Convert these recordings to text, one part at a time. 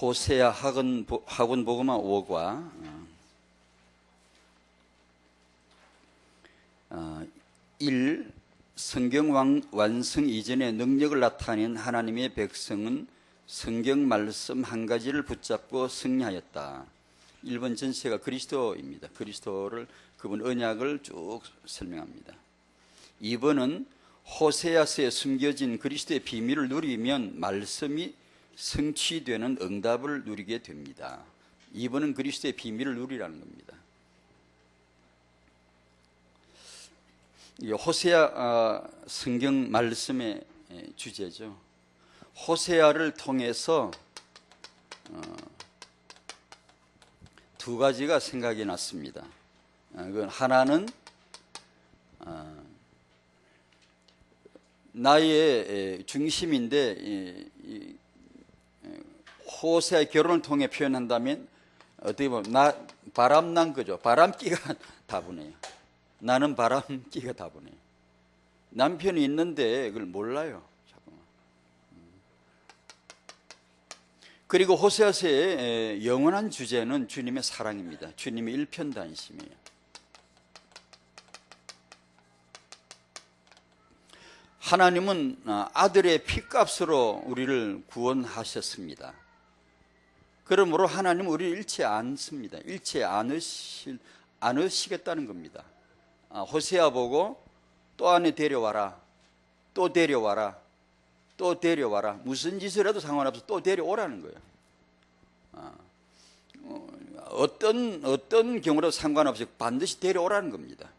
호세아 학원복음화 5과 1. 성경 완성 이전에 능력을 나타낸 하나님의 백성은 성경 말씀 한 가지를 붙잡고 승리하였다. 1번 전체가 그리스도입니다. 그리스도를, 그분 언약을 쭉 설명합니다. 2번은 호세아서에 숨겨진 그리스도의 비밀을 누리면 말씀이 성취되는 응답을 누리게 됩니다. 2번은 그리스도의 비밀을 누리라는 겁니다. 호세아 성경 말씀의 주제죠. 호세아를 통해서 두 가지가 생각이 났습니다. 하나는 나의 중심인데, 호세아의 결혼을 통해 표현한다면 어떻게 보면 바람난 거죠. 바람기가 다분해요. 나는 바람기가 다분해요. 남편이 있는데 그걸 몰라요. 잠깐만. 그리고 호세아서의 영원한 주제는 주님의 사랑입니다. 주님의 일편단심이에요. 하나님은 아들의 피값으로 우리를 구원하셨습니다. 그러므로 하나님은 우리를 잃지 않습니다. 잃지 않으시겠다는 겁니다. 호세아 보고 또 안에 데려와라, 또 데려와라, 또 데려와라. 무슨 짓을 해도 상관없어 또 데려오라는 거예요. 어떤 경우라도 상관없이 반드시 데려오라는 겁니다.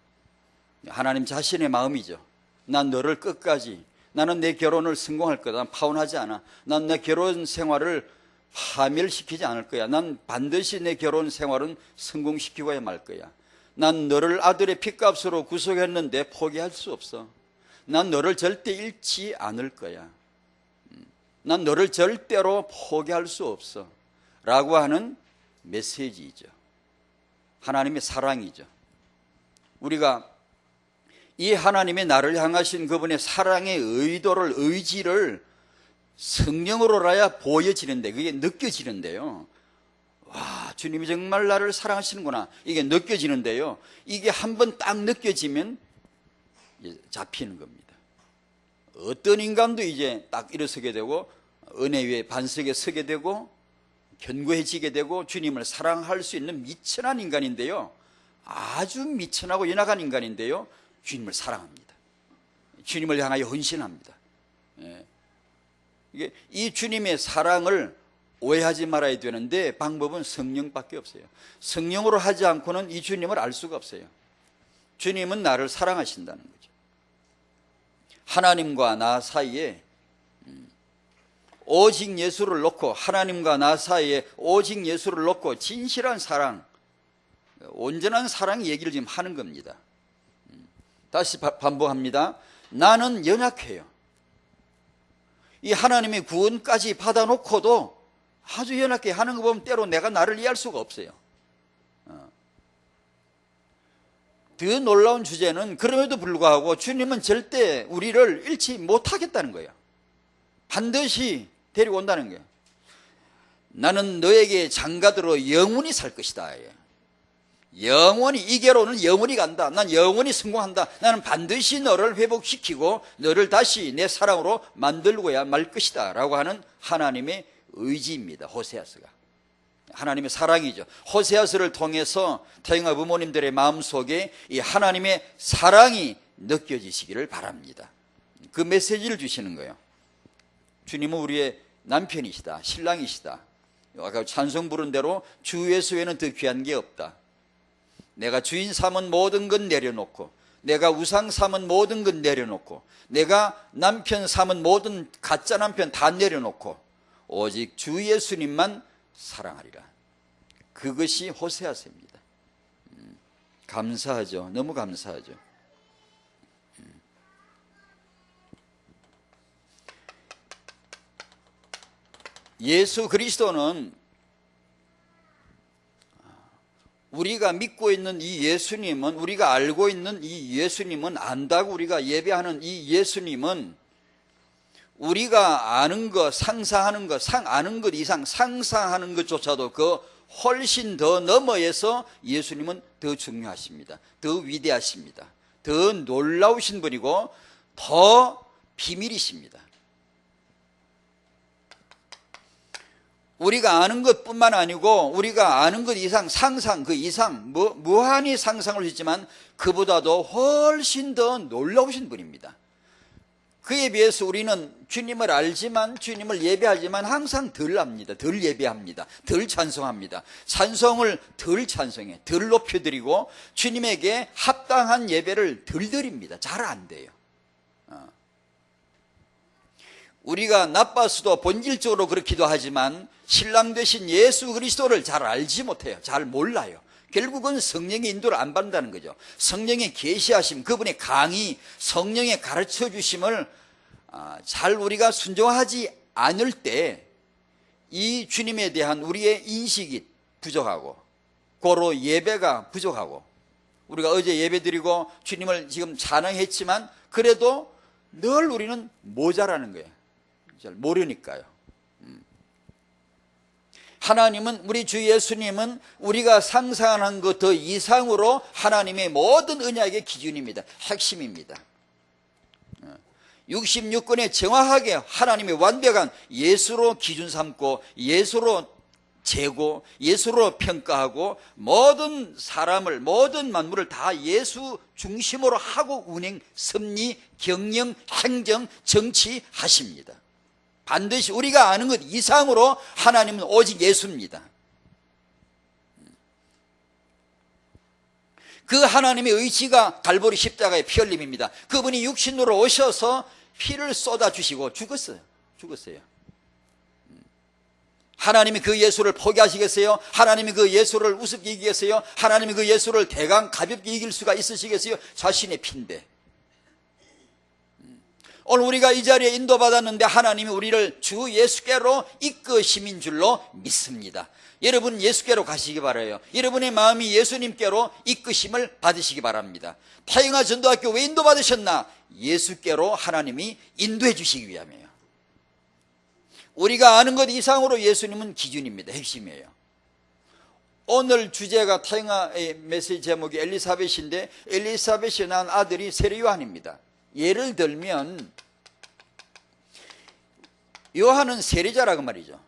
하나님 자신의 마음이죠. 난 너를 끝까지, 나는 내 결혼을 성공할 거다. 난 파혼하지 않아. 난 내 결혼 생활을 파멸시키지 않을 거야. 난 반드시 내 결혼 생활은 성공시키고야 말 거야. 난 너를 아들의 피값으로 구속했는데 포기할 수 없어. 난 너를 절대 잃지 않을 거야. 난 너를 절대로 포기할 수 없어. 라고 하는 메시지이죠. 하나님의 사랑이죠. 우리가 이 하나님의 나를 향하신 그분의 사랑의 의도를, 의지를 성령으로라야 보여지는데, 그게 느껴지는데요. 와, 주님이 정말 나를 사랑하시는구나, 이게 느껴지는데요. 이게 한번 딱 느껴지면 잡히는 겁니다. 어떤 인간도 이제 딱 일어서게 되고 은혜 위에 반석에 서게 되고 견고해지게 되고 주님을 사랑할 수 있는 미천한 인간인데요. 아주 미천하고 연약한 인간인데요. 주님을 사랑합니다. 주님을 향하여 헌신합니다. 이게 이 주님의 사랑을 오해하지 말아야 되는데 방법은 성령밖에 없어요. 성령으로 하지 않고는 이 주님을 알 수가 없어요. 주님은 나를 사랑하신다는 거죠. 하나님과 나 사이에 오직 예수를 놓고, 하나님과 나 사이에 오직 예수를 놓고 진실한 사랑, 온전한 사랑 얘기를 지금 하는 겁니다. 다시 반복합니다. 나는 연약해요. 이 하나님의 구원까지 받아놓고도 아주 연약해 하는 거 보면 때로 내가 나를 이해할 수가 없어요. 더 놀라운 주제는 그럼에도 불구하고 주님은 절대 우리를 잃지 못하겠다는 거예요. 반드시 데리고 온다는 거예요. 나는 너에게 장가들어 영원히 살 것이다. 영원히, 이 개로는 영원히 간다. 난 영원히 성공한다. 나는 반드시 너를 회복시키고 너를 다시 내 사랑으로 만들고야 말 것이다 라고 하는 하나님의 의지입니다. 호세아서가 하나님의 사랑이죠. 호세아서를 통해서 태영아 부모님들의 마음속에 이 하나님의 사랑이 느껴지시기를 바랍니다. 그 메시지를 주시는 거예요. 주님은 우리의 남편이시다, 신랑이시다. 아까 찬송 부른 대로 주 예수 외에는 더 귀한 게 없다. 내가 주인 삼은 모든 건 내려놓고, 내가 우상 삼은 모든 건 내려놓고, 내가 남편 삼은 모든 가짜 남편 다 내려놓고 오직 주 예수님만 사랑하리라. 그것이 호세아서입니다. 감사하죠. 너무 감사하죠. 예수 그리스도는 우리가 믿고 있는 이 예수님은, 우리가 알고 있는 이 예수님은, 안다고 우리가 예배하는 이 예수님은 우리가 아는 것, 상상하는 것, 아는 것 이상 상상하는 것조차도 그 훨씬 더 너머에서 예수님은 더 중요하십니다. 더 위대하십니다. 더 놀라우신 분이고 더 비밀이십니다. 우리가 아는 것뿐만 아니고 우리가 아는 것 이상 상상, 그 이상 무한히 상상을 했지만 그보다도 훨씬 더 놀라우신 분입니다. 그에 비해서 우리는 주님을 알지만, 주님을 예배하지만 항상 덜 압니다. 덜 예배합니다. 덜 찬송합니다. 찬송을 덜 찬송해, 덜 높여드리고 주님에게 합당한 예배를 덜 드립니다. 잘 안 돼요. 우리가 나빠서도 본질적으로 그렇기도 하지만 신랑 되신 예수 그리스도를 잘 알지 못해요. 잘 몰라요. 결국은 성령의 인도를 안 받는다는 거죠. 성령의 계시하심, 그분의 강의, 성령의 가르쳐 주심을 잘 우리가 순종하지 않을 때 이 주님에 대한 우리의 인식이 부족하고 고로 예배가 부족하고, 우리가 어제 예배 드리고 주님을 지금 찬양했지만 그래도 늘 우리는 모자라는 거예요. 잘 모르니까요. 하나님은, 우리 주 예수님은 우리가 상상한 것 더 이상으로 하나님의 모든 언약의 기준입니다. 핵심입니다. 66권에 정확하게 하나님의 완벽한 예수로 기준 삼고 예수로 재고 예수로 평가하고 모든 사람을, 모든 만물을 다 예수 중심으로 하고 운행, 섭리, 경영, 행정, 정치하십니다. 반드시 우리가 아는 것 이상으로 하나님은 오직 예수입니다. 그 하나님의 의지가 갈보리 십자가의 피 흘림입니다. 그분이 육신으로 오셔서 피를 쏟아주시고 죽었어요. 하나님이 그 예수를 포기하시겠어요? 하나님이 그 예수를 우습게 이기겠어요? 하나님이 그 예수를 대강 가볍게 이길 수가 있으시겠어요? 자신의 피인데. 오늘 우리가 이 자리에 인도받았는데 하나님이 우리를 주 예수께로 이끄심인 줄로 믿습니다. 여러분 예수께로 가시기 바라요. 여러분의 마음이 예수님께로 이끄심을 받으시기 바랍니다. 타영아 전도학교 왜 인도받으셨나? 예수께로 하나님이 인도해 주시기 위함이에요. 우리가 아는 것 이상으로 예수님은 기준입니다. 핵심이에요. 오늘 주제가 타영아의 메시지 제목이 엘리사벳인데, 엘리사벳이 낳은 아들이 세례 요한입니다. 예를 들면 요한은 세례자라고 말이죠.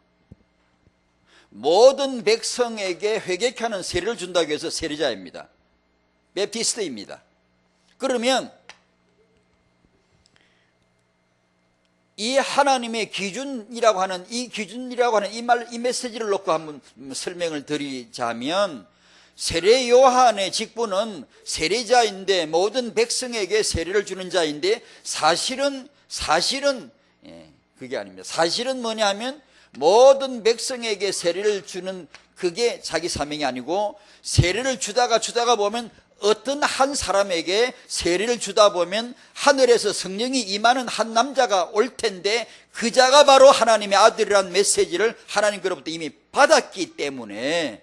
모든 백성에게 회개케 하는 세례를 준다고 해서 세례자입니다. 베프티스트입니다. 그러면 이 하나님의 기준이라고 하는 이 메시지를 놓고 한번 설명을 드리자면, 세례 요한의 직분은 세례자인데 모든 백성에게 세례를 주는 자인데 사실은 그게 아닙니다. 사실은 뭐냐면 모든 백성에게 세례를 주는 그게 자기 사명이 아니고, 세례를 주다가 보면 어떤 한 사람에게 세례를 주다 보면 하늘에서 성령이 임하는 한 남자가 올 텐데 그 자가 바로 하나님의 아들이라는 메시지를 하나님께로부터 이미 받았기 때문에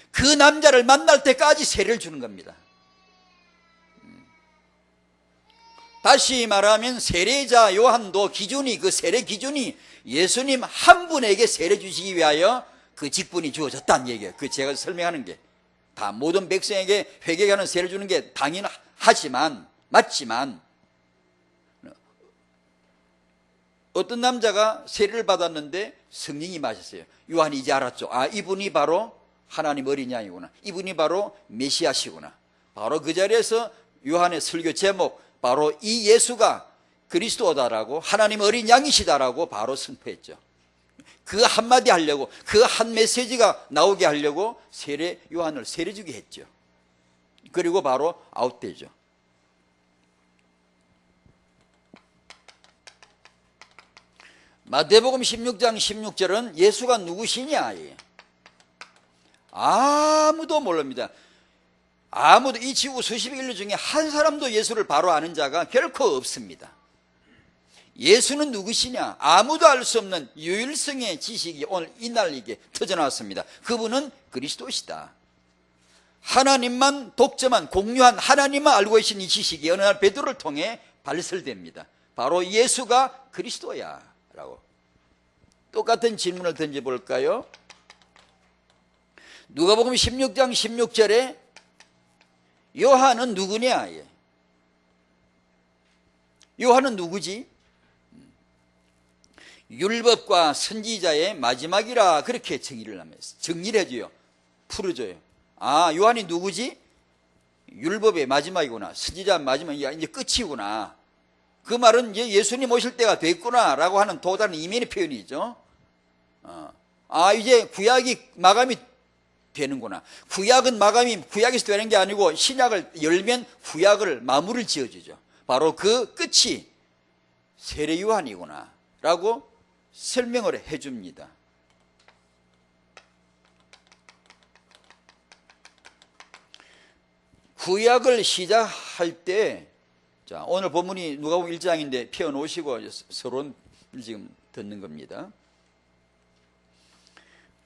그 남자를 만날 때까지 세례를 주는 겁니다. 다시 말하면 세례자 요한도 기준이, 그 세례 기준이 예수님 한 분에게 세례 주시기 위하여 그 직분이 주어졌다는 얘기예요. 그 제가 설명하는 게 다 모든 백성에게 회개하는 세례를 주는 게 당연하지만, 맞지만 어떤 남자가 세례를 받았는데 성령이 임하셨어요. 요한이 이제 알았죠. 이분이 바로 하나님 어린 양이구나. 이분이 바로 메시아시구나. 바로 그 자리에서 요한의 설교 제목, 바로 이 예수가 그리스도다라고, 하나님 어린 양이시다라고 바로 선포했죠. 그 한마디 하려고, 그 한 메시지가 나오게 하려고 요한을 세례 주게 했죠. 그리고 바로 아웃되죠. 마태복음 16장 16절은 예수가 누구시냐? 아무도 모릅니다. 아무도, 이 지구 수십억 인류 중에 한 사람도 예수를 바로 아는 자가 결코 없습니다. 예수는 누구시냐? 아무도 알 수 없는 유일성의 지식이 오늘 이날 이게 터져나왔습니다. 그분은 그리스도시다. 하나님만 독점한, 공유한, 하나님만 알고 계신 이 지식이 어느 날 베드로를 통해 발설됩니다. 바로 예수가 그리스도야 라고. 똑같은 질문을 던져볼까요? 누가복음 16장 16절에 요한은 누구냐? 요한은 누구지? 율법과 선지자의 마지막이라 그렇게 정의를 해줘요. 풀어줘요. 아, 요한이 누구지? 율법의 마지막이구나. 선지자 마지막이야. 이제 끝이구나. 그 말은 이제 예수님 오실 때가 됐구나 라고 하는 또 다른 이면의 표현이죠. 이제 구약이 마감이 되는구나. 구약은 마감이 구약에서 되는 게 아니고 신약을 열면 구약을 마무리를 지어주죠. 바로 그 끝이 세례 요한이구나 라고 설명을 해줍니다. 구약을 시작할 때, 자, 오늘 본문이 누가복음 1장인데 펴놓으시고 서론 지금 듣는 겁니다.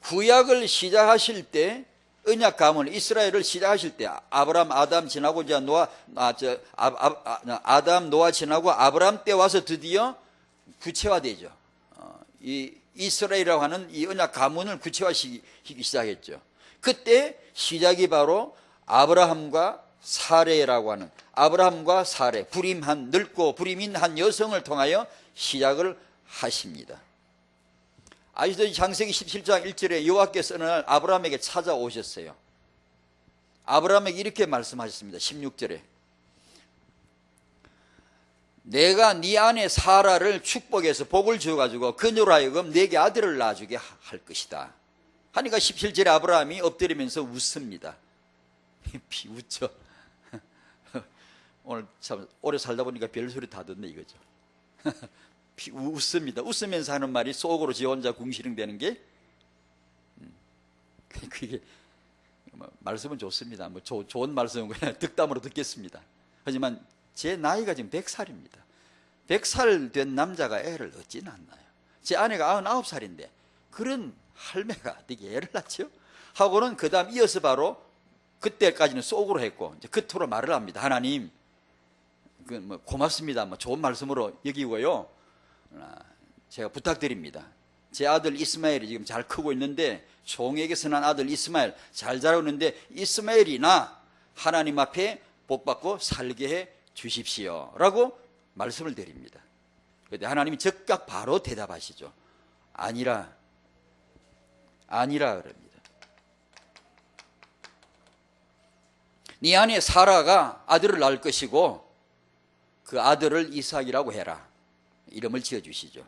구약을 시작하실 때, 언약 가문 이스라엘을 시작하실 때, 아브람, 아담 지나고 이제 아담, 노아 지나고 아브람 때 와서 드디어 구체화되죠. 이 이스라엘이라고 하는 이 언약 가문을 구체화시키기 시작했죠. 그때 시작이 바로 아브라함과 사레라고 하는, 아브라함과 사레, 불임한 늙고 불임인 한 여성을 통하여 시작을 하십니다. 아시죠? 창세기 17장 1절에 여호와께서 어느 날 아브라함에게 찾아오셨어요. 아브라함에게 이렇게 말씀하셨습니다. 16절에 내가 네 아내 사라를 축복해서 복을 주어가지고 그녀로 하여금 내게 아들을 낳아주게 할 것이다 하니까 17절에 아브라함이 엎드리면서 웃습니다. 웃죠. 오늘 참 오래 살다 보니까 별소리 다 듣네 이거죠. 웃습니다. 웃으면서 하는 말이 속으로 지 혼자 궁시렁대는 게 그게 말씀은 좋습니다. 뭐 좋은 말씀은 그냥 득담으로 듣겠습니다. 하지만 제 나이가 지금 100살입니다. 100살 된 남자가 애를 어찌 낳나요? 제 아내가 99살인데 그런 할매가 어떻게 애를 낳죠? 하고는 그 다음 이어서 바로 그때까지는 속으로 했고 이제 겉으로 말을 합니다. 하나님, 뭐 고맙습니다. 뭐 좋은 말씀으로 여기고요. 제가 부탁드립니다. 제 아들 이스마엘이 지금 잘 크고 있는데 종에게서 난 아들 이스마엘 잘 자라고 있는데 이스마엘이나 하나님 앞에 복받고 살게 해 주십시오 라고 말씀을 드립니다. 그런데 하나님이 즉각 바로 대답하시죠. 아니라 그럽니다. 네 아내 사라가 아들을 낳을 것이고 그 아들을 이삭이라고 해라. 이름을 지어주시죠.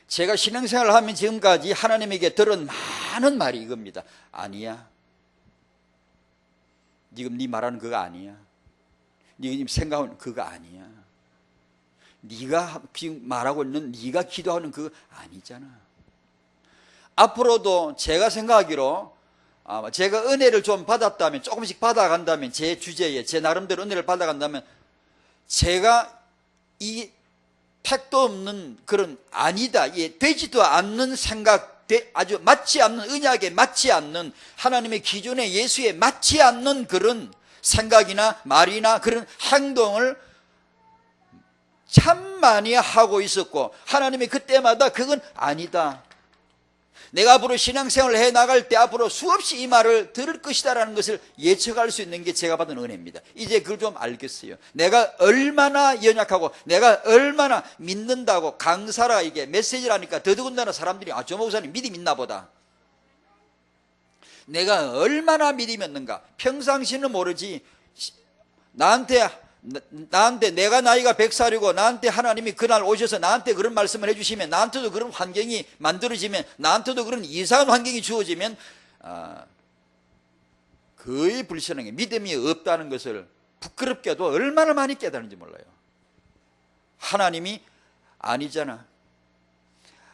제가 신앙생활을 하면 지금까지 하나님에게 들은 많은 말이 이겁니다. 아니야. 지금 네 말하는 그거 아니야. 네가 지금 생각하는 그거 아니야. 네가 지금 말하고 있는 네가 기도하는 그거 아니잖아. 앞으로도 제가 생각하기로 제가 은혜를 좀 받았다면 조금씩 받아간다면 제 주제에 제 나름대로 은혜를 받아간다면 제가 이 택도 없는 그런 아니다, 되지도 않는 생각, 아주 맞지 않는 언약에 맞지 않는 하나님의 기준에 예수에 맞지 않는 그런 생각이나 말이나 그런 행동을 참 많이 하고 있었고 하나님이 그때마다 그건 아니다. 내가 앞으로 신앙생활을 해나갈 때 앞으로 수없이 이 말을 들을 것이다라는 것을 예측할 수 있는 게 제가 받은 은혜입니다. 이제 그걸 좀 알겠어요. 내가 얼마나 연약하고 내가 얼마나 믿는다고 강사라 이게 메시지를 하니까 더더군다나 사람들이 저 목사님 믿음 있나 보다. 내가 얼마나 믿음이 있는가 평상시는 모르지 나한테 내가 나이가 100살이고 나한테 하나님이 그날 오셔서 나한테 그런 말씀을 해주시면 나한테도 그런 환경이 만들어지면 나한테도 그런 이상한 환경이 주어지면 거의 불신앙에 믿음이 없다는 것을 부끄럽게도 얼마나 많이 깨달은지 몰라요. 하나님이 아니잖아.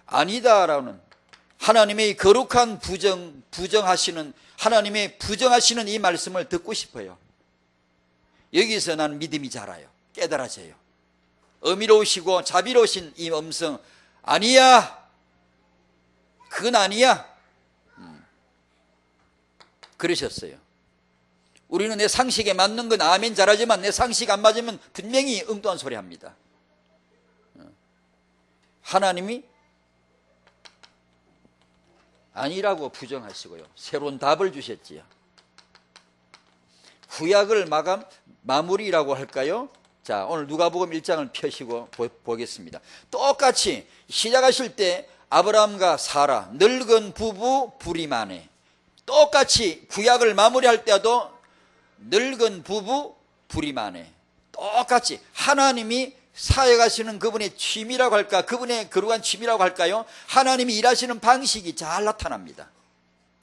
아니다라는 하나님의 거룩한 부정하시는 하나님의 부정하시는 이 말씀을 듣고 싶어요. 여기서 나는 믿음이 자라요. 깨달아져요. 어미로우시고 자비로우신 이 음성 아니야. 그건 아니야. 그러셨어요. 우리는 내 상식에 맞는 건 아멘 잘하지만 내 상식 안 맞으면 분명히 엉뚱한 소리 합니다. 하나님이 아니라고 부정하시고요. 새로운 답을 주셨지요. 구약을 마무리라고 할까요? 자, 오늘 누가복음 1장을 펴시고 보겠습니다. 똑같이 시작하실 때 아브라함과 사라, 늙은 부부 불임하네. 똑같이 구약을 마무리할 때도 늙은 부부 불임하네. 똑같이 하나님이 사역하시는 그분의 취미라고 할까, 그분의 거룩한 취미라고 할까요? 하나님이 일하시는 방식이 잘 나타납니다.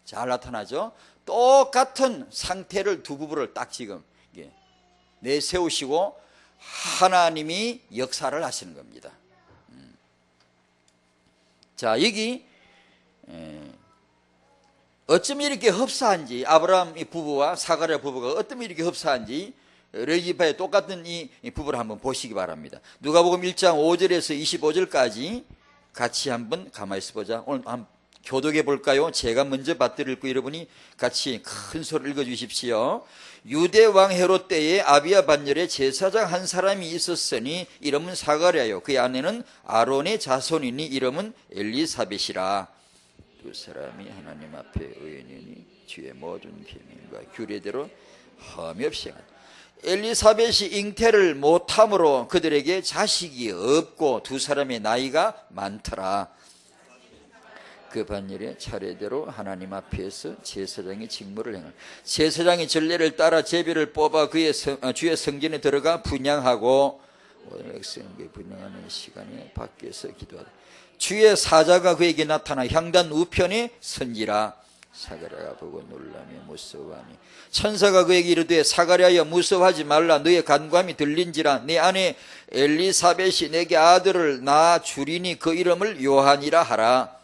잘 나타나죠. 똑같은 상태를 두 부부를 딱 지금 내세우시고 하나님이 역사를 하시는 겁니다. 자, 여기 어쩜 이렇게 흡사한지, 아브라함 부부와 사가랴 부부가 어쩜 이렇게 흡사한지 레위기파의 똑같은 이 부부를 한번 보시기 바랍니다. 누가복음 1장 5절에서 25절까지 같이 한번 가만히 있어 보자. 오늘 한번 교독해 볼까요? 제가 먼저 받들어 읽고 여러분이 같이 큰 소리를 읽어 주십시오. 유대 왕 헤롯 때에 아비야 반열에 제사장 한 사람이 있었으니 이름은 사가랴요. 그의 아내는 아론의 자손이니 이름은 엘리사벳이라. 두 사람이 하나님 앞에 의인이니 주의 모든 계명과 규례대로 흠이 없이 행하다. 엘리사벳이 잉태를 못함으로 그들에게 자식이 없고 두 사람의 나이가 많더라. 그 반일에 차례대로 하나님 앞에서 제사장의 직무를 행하라. 제사장이 전례를 따라 제비를 뽑아 그의 주의 성전에 들어가 분향하고 백성에게 분향하는 시간에 밖에서 기도하라. 주의 사자가 그에게 나타나 향단 우편에 선지라. 사가랴가 보고 놀라며 무서워하니 천사가 그에게 이르되 사가랴여 무서워하지 말라. 너의 간구함이 들린지라. 내 아내 엘리사벳이 내게 아들을 낳아 주리니 그 이름을 요한이라 하라.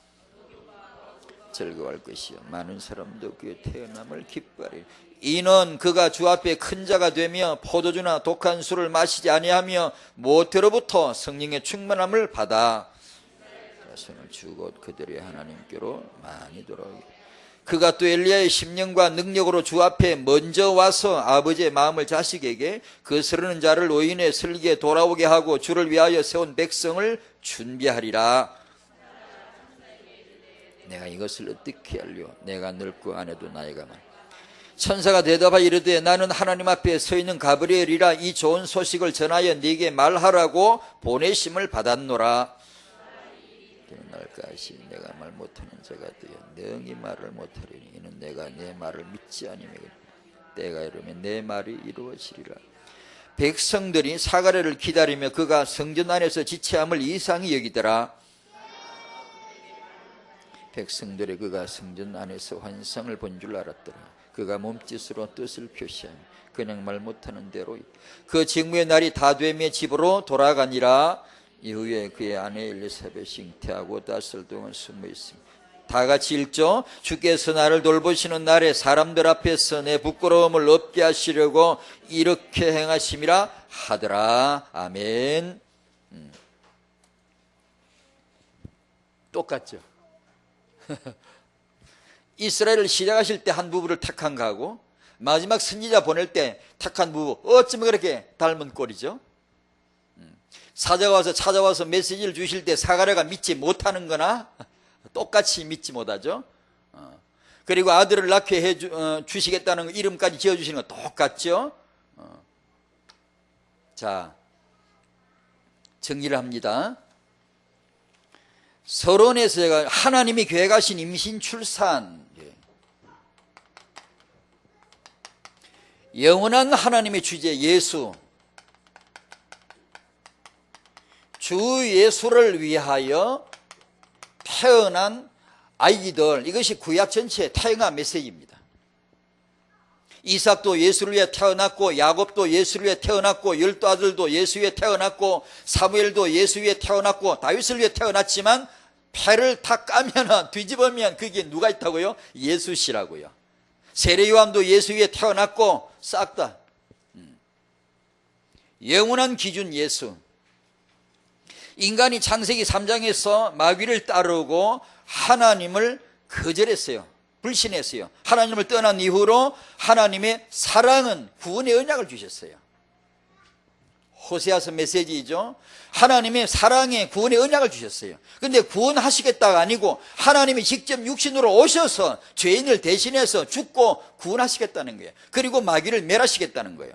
즐거워할 것이요 많은 사람도 그의 태어남을 기뻐하리라. 이는 그가 주 앞에 큰 자가 되며 포도주나 독한 술을 마시지 아니하며 모태로부터 성령의 충만함을 받아 자손을 주고 그들의 하나님께로 많이 돌아오게. 그가 또 엘리야의 심령과 능력으로 주 앞에 먼저 와서 아버지의 마음을 자식에게 거스르는 자를 의인의 슬기에 돌아오게 하고 주를 위하여 세운 백성을 준비하리라. 내가 이것을 어떻게 알려? 내가 늙고 아내도 나이가 많아. 천사가 대답하여 이르되 나는 하나님 앞에 서 있는 가브리엘이라. 이 좋은 소식을 전하여 네게 말하라고 보내심을 받았노라. 날까지 내가 말 못하는 자가 되어 능히 말을 못하리니 이는 내가 내 말을 믿지 아니면 때가 이르면 내 말이 이루어지리라. 백성들이 사가랴를 기다리며 그가 성전 안에서 지체함을 이상히 여기더라. 백성들이 그가 성전 안에서 환상을 본 줄 알았더라. 그가 몸짓으로 뜻을 표시하며 그냥 말 못하는 대로 그 직무의 날이 다 되며 집으로 돌아가니라. 이후에 그의 아내 엘리사벳이 잉태하고 5달 동안 숨어 있습니다. 다 같이 읽죠. 주께서 나를 돌보시는 날에 사람들 앞에서 내 부끄러움을 없게 하시려고 이렇게 행하심이라 하더라. 아멘. 똑같죠. 이스라엘을 시작하실 때 한 부부를 택한 거하고 마지막 선지자 보낼 때 택한 부부 어쩌면 그렇게 닮은 꼴이죠. 사자가 와서 찾아와서 메시지를 주실 때 사가랴가 믿지 못하는 거나 똑같이 믿지 못하죠. 그리고 아들을 낳게 주시겠다는 이름까지 지어주시는 거 똑같죠. 자, 정리를 합니다. 서론에서 제가 하나님이 계획하신 임신 출산, 영원한 하나님의 주제 예수, 주 예수를 위하여 태어난 아이들, 이것이 구약 전체의 태영아 메시지입니다. 이삭도 예수를 위해 태어났고 야곱도 예수를 위해 태어났고 12 아들도 예수 위해 태어났고 사무엘도 예수 위해 태어났고 다윗을 위해 태어났지만 패를 다 까면 뒤집으면 그게 누가 있다고요? 예수시라고요. 세례 요한도 예수 위해 태어났고 싹 다 영원한 기준 예수. 인간이 창세기 3장에서 마귀를 따르고 하나님을 거절했어요. 불신했어요. 하나님을 떠난 이후로 하나님의 사랑은 구원의 언약을 주셨어요. 호세아서 메시지이죠. 하나님의 사랑의 구원의 언약을 주셨어요. 그런데 구원하시겠다가 아니고 하나님이 직접 육신으로 오셔서 죄인을 대신해서 죽고 구원하시겠다는 거예요. 그리고 마귀를 멸하시겠다는 거예요.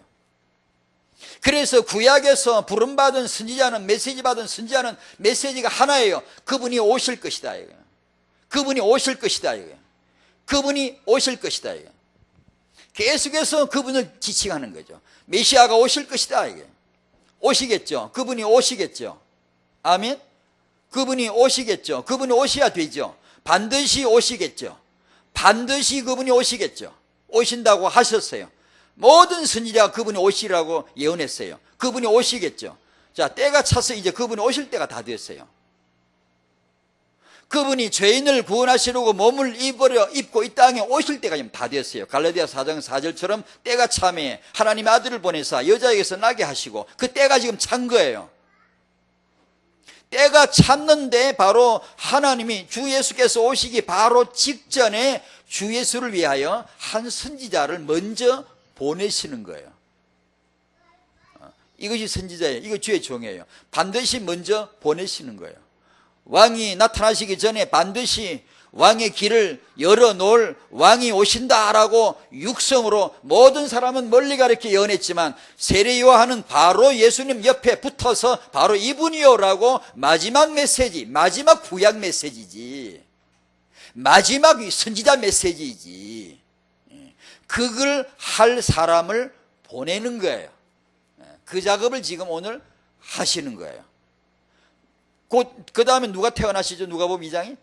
그래서 구약에서 부름받은 선지자는, 메시지 받은 선지자는 메시지가 하나예요. 그분이 오실 것이다 이거예요. 그분이 오실 것이다 이거예요. 그분이 오실 것이다 이거예요. 계속해서 그분을 지칭하는 거죠. 메시아가 오실 것이다 이게. 오시겠죠. 그분이 오시겠죠. 아멘. 그분이 오시겠죠. 그분이 오셔야 되죠. 반드시 오시겠죠. 반드시 그분이 오시겠죠. 오신다고 하셨어요. 모든 선지자가 그분이 오시라고 예언했어요. 그분이 오시겠죠. 자, 때가 차서 이제 그분이 오실 때가 다 됐어요. 그분이 죄인을 구원하시려고 몸을 입고 이 땅에 오실 때가 지금 다 됐어요. 갈라디아 4장 4절처럼 때가 참에 하나님의 아들을 보내사 여자에게서 나게 하시고 그 때가 지금 찬 거예요. 때가 찼는데 바로 하나님이 주 예수께서 오시기 바로 직전에 주 예수를 위하여 한 선지자를 먼저 보내시는 거예요. 이것이 선지자예요. 이거 주의 종이에요. 반드시 먼저 보내시는 거예요. 왕이 나타나시기 전에 반드시 왕의 길을 열어놓을 왕이 오신다라고 육성으로 모든 사람은 멀리 가리켜 예언했지만 세례 요한은 바로 예수님 옆에 붙어서 바로 이분이요라고 마지막 메시지, 마지막 구약 메시지지, 마지막 선지자 메시지이지, 그걸 할 사람을 보내는 거예요. 그 작업을 지금 오늘 하시는 거예요. 곧 그 다음에 누가 태어나시죠? 누가복음 2장에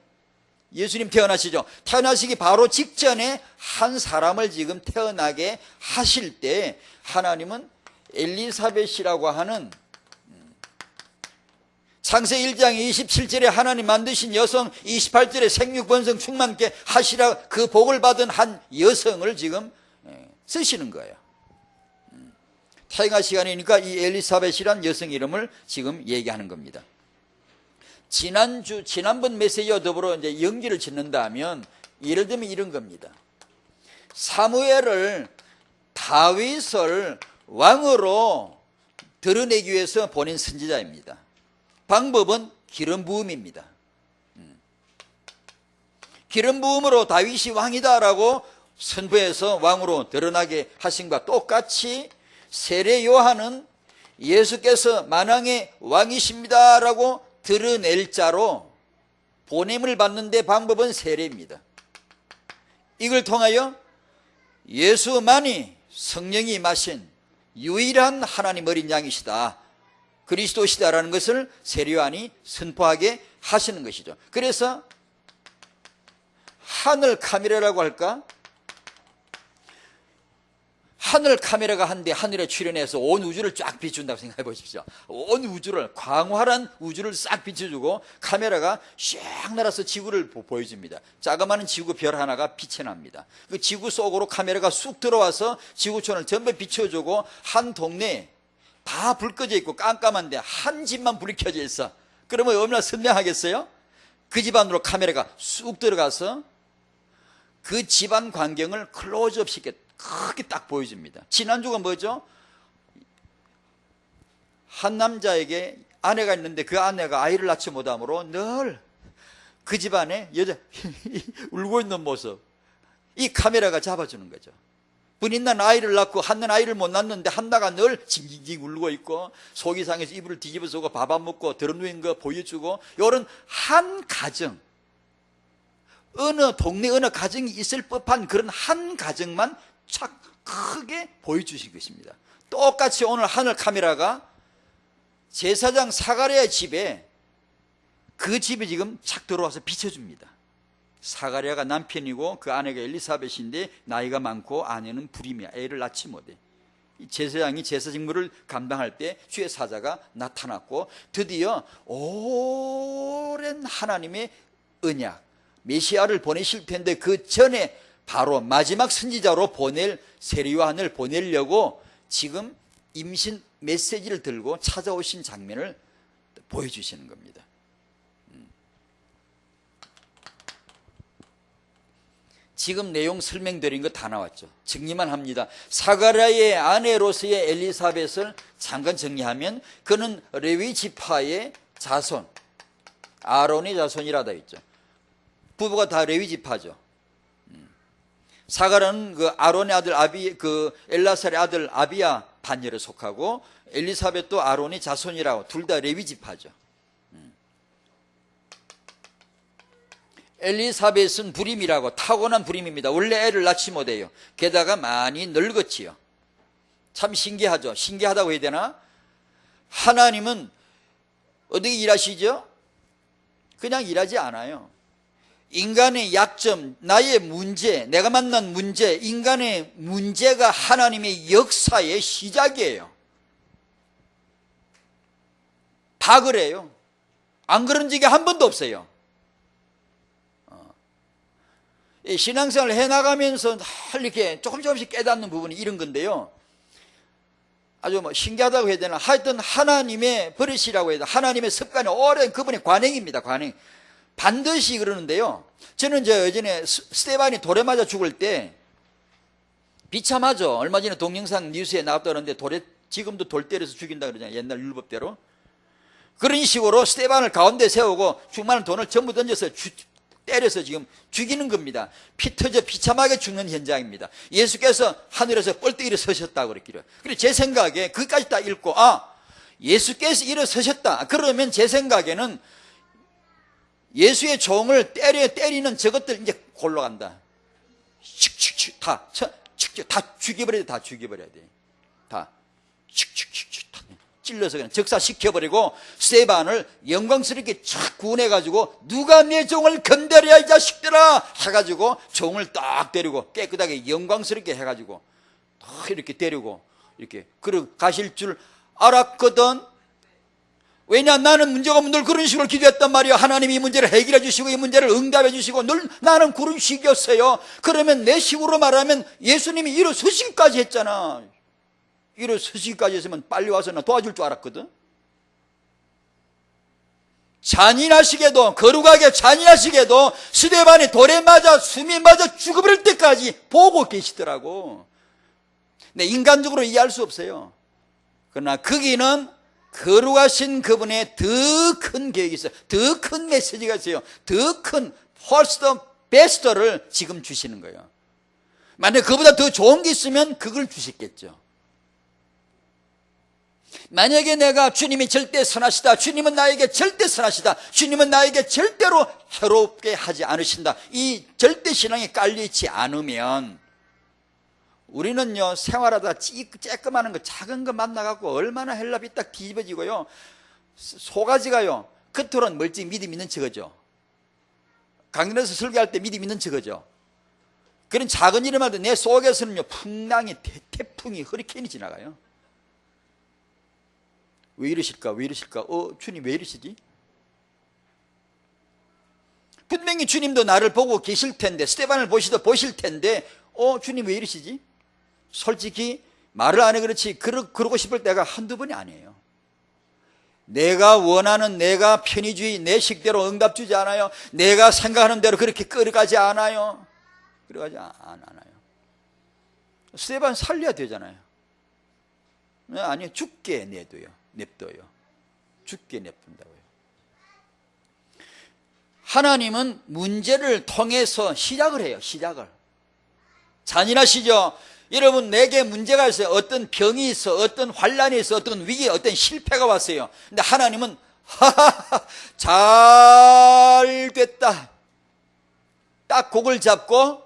예수님 태어나시죠. 태어나시기 바로 직전에 한 사람을 지금 태어나게 하실 때 하나님은 엘리사벳이라고 하는 창세기 1장 27절에 하나님 만드신 여성, 28절에 생육번성 충만케 하시라 그 복을 받은 한 여성을 지금 쓰시는 거예요. 태어날 시간이니까 이 엘리사벳이란 여성 이름을 지금 얘기하는 겁니다. 지난번 메시지와 더불어 이제 연기를 짓는다면 예를 들면 이런 겁니다. 사무엘을 다윗을 왕으로 드러내기 위해서 보낸 선지자입니다. 방법은 기름 부음입니다. 기름 부음으로 다윗이 왕이다라고 선포해서 왕으로 드러나게 하신 것과 똑같이 세례 요한은 예수께서 만왕의 왕이십니다라고 드러낼 자로 보냄을 받는데 방법은 세례입니다. 이걸 통하여 예수만이 성령이 임하신 유일한 하나님 어린 양이시다, 그리스도시다라는 것을 세례 요한이 선포하게 하시는 것이죠. 그래서 하늘 카메라라고 할까? 하늘 카메라가 한데 하늘에 출현해서 온 우주를 쫙 비춘다고 생각해 보십시오. 온 우주를, 광활한 우주를 싹 비춰주고 카메라가 쫙 날아서 지구를 보여줍니다. 자그마한 지구 별 하나가 빛이 납니다. 그 지구 속으로 카메라가 쑥 들어와서 지구촌을 전부 비춰주고 한 동네에 다 불 꺼져 있고 깜깜한데 한 집만 불이 켜져 있어. 그러면 얼마나 선명하겠어요? 그 집 안으로 카메라가 쑥 들어가서 그 집안 광경을 클로즈업 시켰다. 크게 딱 보여줍니다. 지난주가 뭐죠? 한 남자에게 아내가 있는데 그 아내가 아이를 낳지 못함으로 늘 그 집안에 여자 울고 있는 모습, 이 카메라가 잡아주는 거죠. 분인난 아이를 낳고 한는 아이를 못 낳는데 한나가 늘 징징징 울고 있고 속이 상해서 이불을 뒤집어 쓰고 밥 안 먹고 드러누인 거 보여주고, 이런 한 가정, 어느 동네 어느 가정이 있을 법한 그런 한 가정만 착 크게 보여주신 것입니다. 똑같이 오늘 하늘 카메라가 제사장 사가랴의 집에, 그 집에 지금 착 들어와서 비춰줍니다. 사가랴가 남편이고 그 아내가 엘리사벳인데 나이가 많고 아내는 불임이야. 애를 낳지 못해. 제사장이 제사 직무를 감당할 때 주의 사자가 나타났고 드디어 오랜 하나님의 언약, 메시아를 보내실 텐데 그 전에 바로 마지막 선지자로 보낼 세례 요한을 보내려고 지금 임신 메시지를 들고 찾아오신 장면을 보여주시는 겁니다. 지금 내용 설명드린 거 다 나왔죠. 정리만 합니다. 사가랴의 아내로서의 엘리사벳을 잠깐 정리하면 그는 레위 지파의 자손, 아론의 자손이라 되어 있죠. 부부가 다 레위 지파죠. 사가라는 그 아론의 아들 엘라살의 아들 아비야 반열에 속하고, 엘리사벳도 아론의 자손이라고, 둘 다 레위 지파죠. 엘리사벳은 불임이라고, 타고난 불임입니다. 원래 애를 낳지 못해요. 게다가 많이 늙었지요. 참 신기하죠. 신기하다고 해야 되나? 하나님은 어떻게 일하시죠? 그냥 일하지 않아요. 인간의 약점, 나의 문제, 내가 만난 문제, 인간의 문제가 하나님의 역사의 시작이에요. 다 그래요. 안 그런 적이 한 번도 없어요. 신앙생활을 해나가면서 이렇게 조금씩 깨닫는 부분이 이런 건데요. 아주 신기하다고 해야 되나? 하여튼 하나님의 버릇이라고 해야 되나? 하나님의 습관이 오랜 그분의 관행입니다. 관행. 반드시 그러는데요. 저는 예전에 스데반이 돌에 맞아 죽을 때 비참하죠. 얼마 전에 동영상 뉴스에 나왔다는데 지금도 돌 때려서 죽인다 그러잖아요. 옛날 율법대로. 그런 식으로 스데반을 가운데 세우고 충만한 돈을 전부 던져서 때려서 지금 죽이는 겁니다. 피 터져 비참하게 죽는 현장입니다. 예수께서 하늘에서 뻘떡 일어서셨다고 그랬기로. 그래서 제 생각에 그것까지 딱 읽고, 예수께서 일어서셨다. 그러면 제 생각에는 예수의 종을 때리는 저것들 이제 골로 간다. 칙칙칙 다 죽여버려야 돼. 다 죽여버려야 돼. 다 칙칙칙 찔러서 그냥 적사시켜버리고 스데반을 영광스럽게 쫙 구원해가지고, 누가 내 종을 건드려야 이 자식들아 해가지고 종을 딱 때리고 깨끗하게 영광스럽게 해가지고 딱 이렇게 때리고 이렇게 가실 줄 알았거든. 왜냐, 나는 문제가 없으면 늘 그런 식으로 기도했단 말이야. 하나님이 이 문제를 해결해 주시고 이 문제를 응답해 주시고 늘 나는 그런 식이었어요. 그러면 내 식으로 말하면 예수님이 일어서시기까지 했잖아. 일어서시기까지 했으면 빨리 와서 나 도와줄 줄 알았거든. 잔인하시게도, 거룩하게 잔인하시게도 스데반이 돌에 맞아 숨이 맞아 죽어버릴 때까지 보고 계시더라고. 근데 인간적으로 이해할 수 없어요. 그러나 거기는 거룩하신 그분의 더 큰 계획이 있어요. 더 큰 메시지가 있어요. 더 큰 퍼스트 베스트를 지금 주시는 거예요. 만약에 그보다 더 좋은 게 있으면 그걸 주셨겠죠. 만약에 내가 주님이 절대 선하시다, 주님은 나에게 절대 선하시다, 주님은 나에게 절대로 해롭게 하지 않으신다, 이 절대 신앙이 깔려있지 않으면 우리는요, 생활하다 쬐끄마한 거, 작은 거 만나갖고 얼마나 헬라비 딱 뒤집어지고요, 소가지가요, 겉으로는 멀찍이 믿음 있는 척하죠. 강연에서 설교할 때 믿음 있는 척하죠. 그런 작은 일을 할 때 내 속에서는요, 풍랑이, 태풍이, 허리케인이 지나가요. 왜 이러실까? 왜 이러실까? 주님 왜 이러시지? 분명히 주님도 나를 보고 계실 텐데, 스데반을 보실 텐데, 주님 왜 이러시지? 솔직히 말을 안 해 그렇지, 그러고 싶을 때가 한두 번이 아니에요. 내가 원하는, 내가 편의주의, 내 식대로 응답 주지 않아요. 내가 생각하는 대로 그렇게 끌어가지 않아요. 끌어가지 않아요. 스데반 살려야 되잖아요. 아니요, 죽게 냅둬요. 죽게 냅둔다고요. 하나님은 문제를 통해서 시작을 해요. 시작을. 잔인하시죠? 여러분, 내게 문제가 있어요. 어떤 병이 있어, 어떤 환란이 있어, 어떤 위기, 어떤 실패가 왔어요. 근데 하나님은 잘 됐다, 딱 그걸 잡고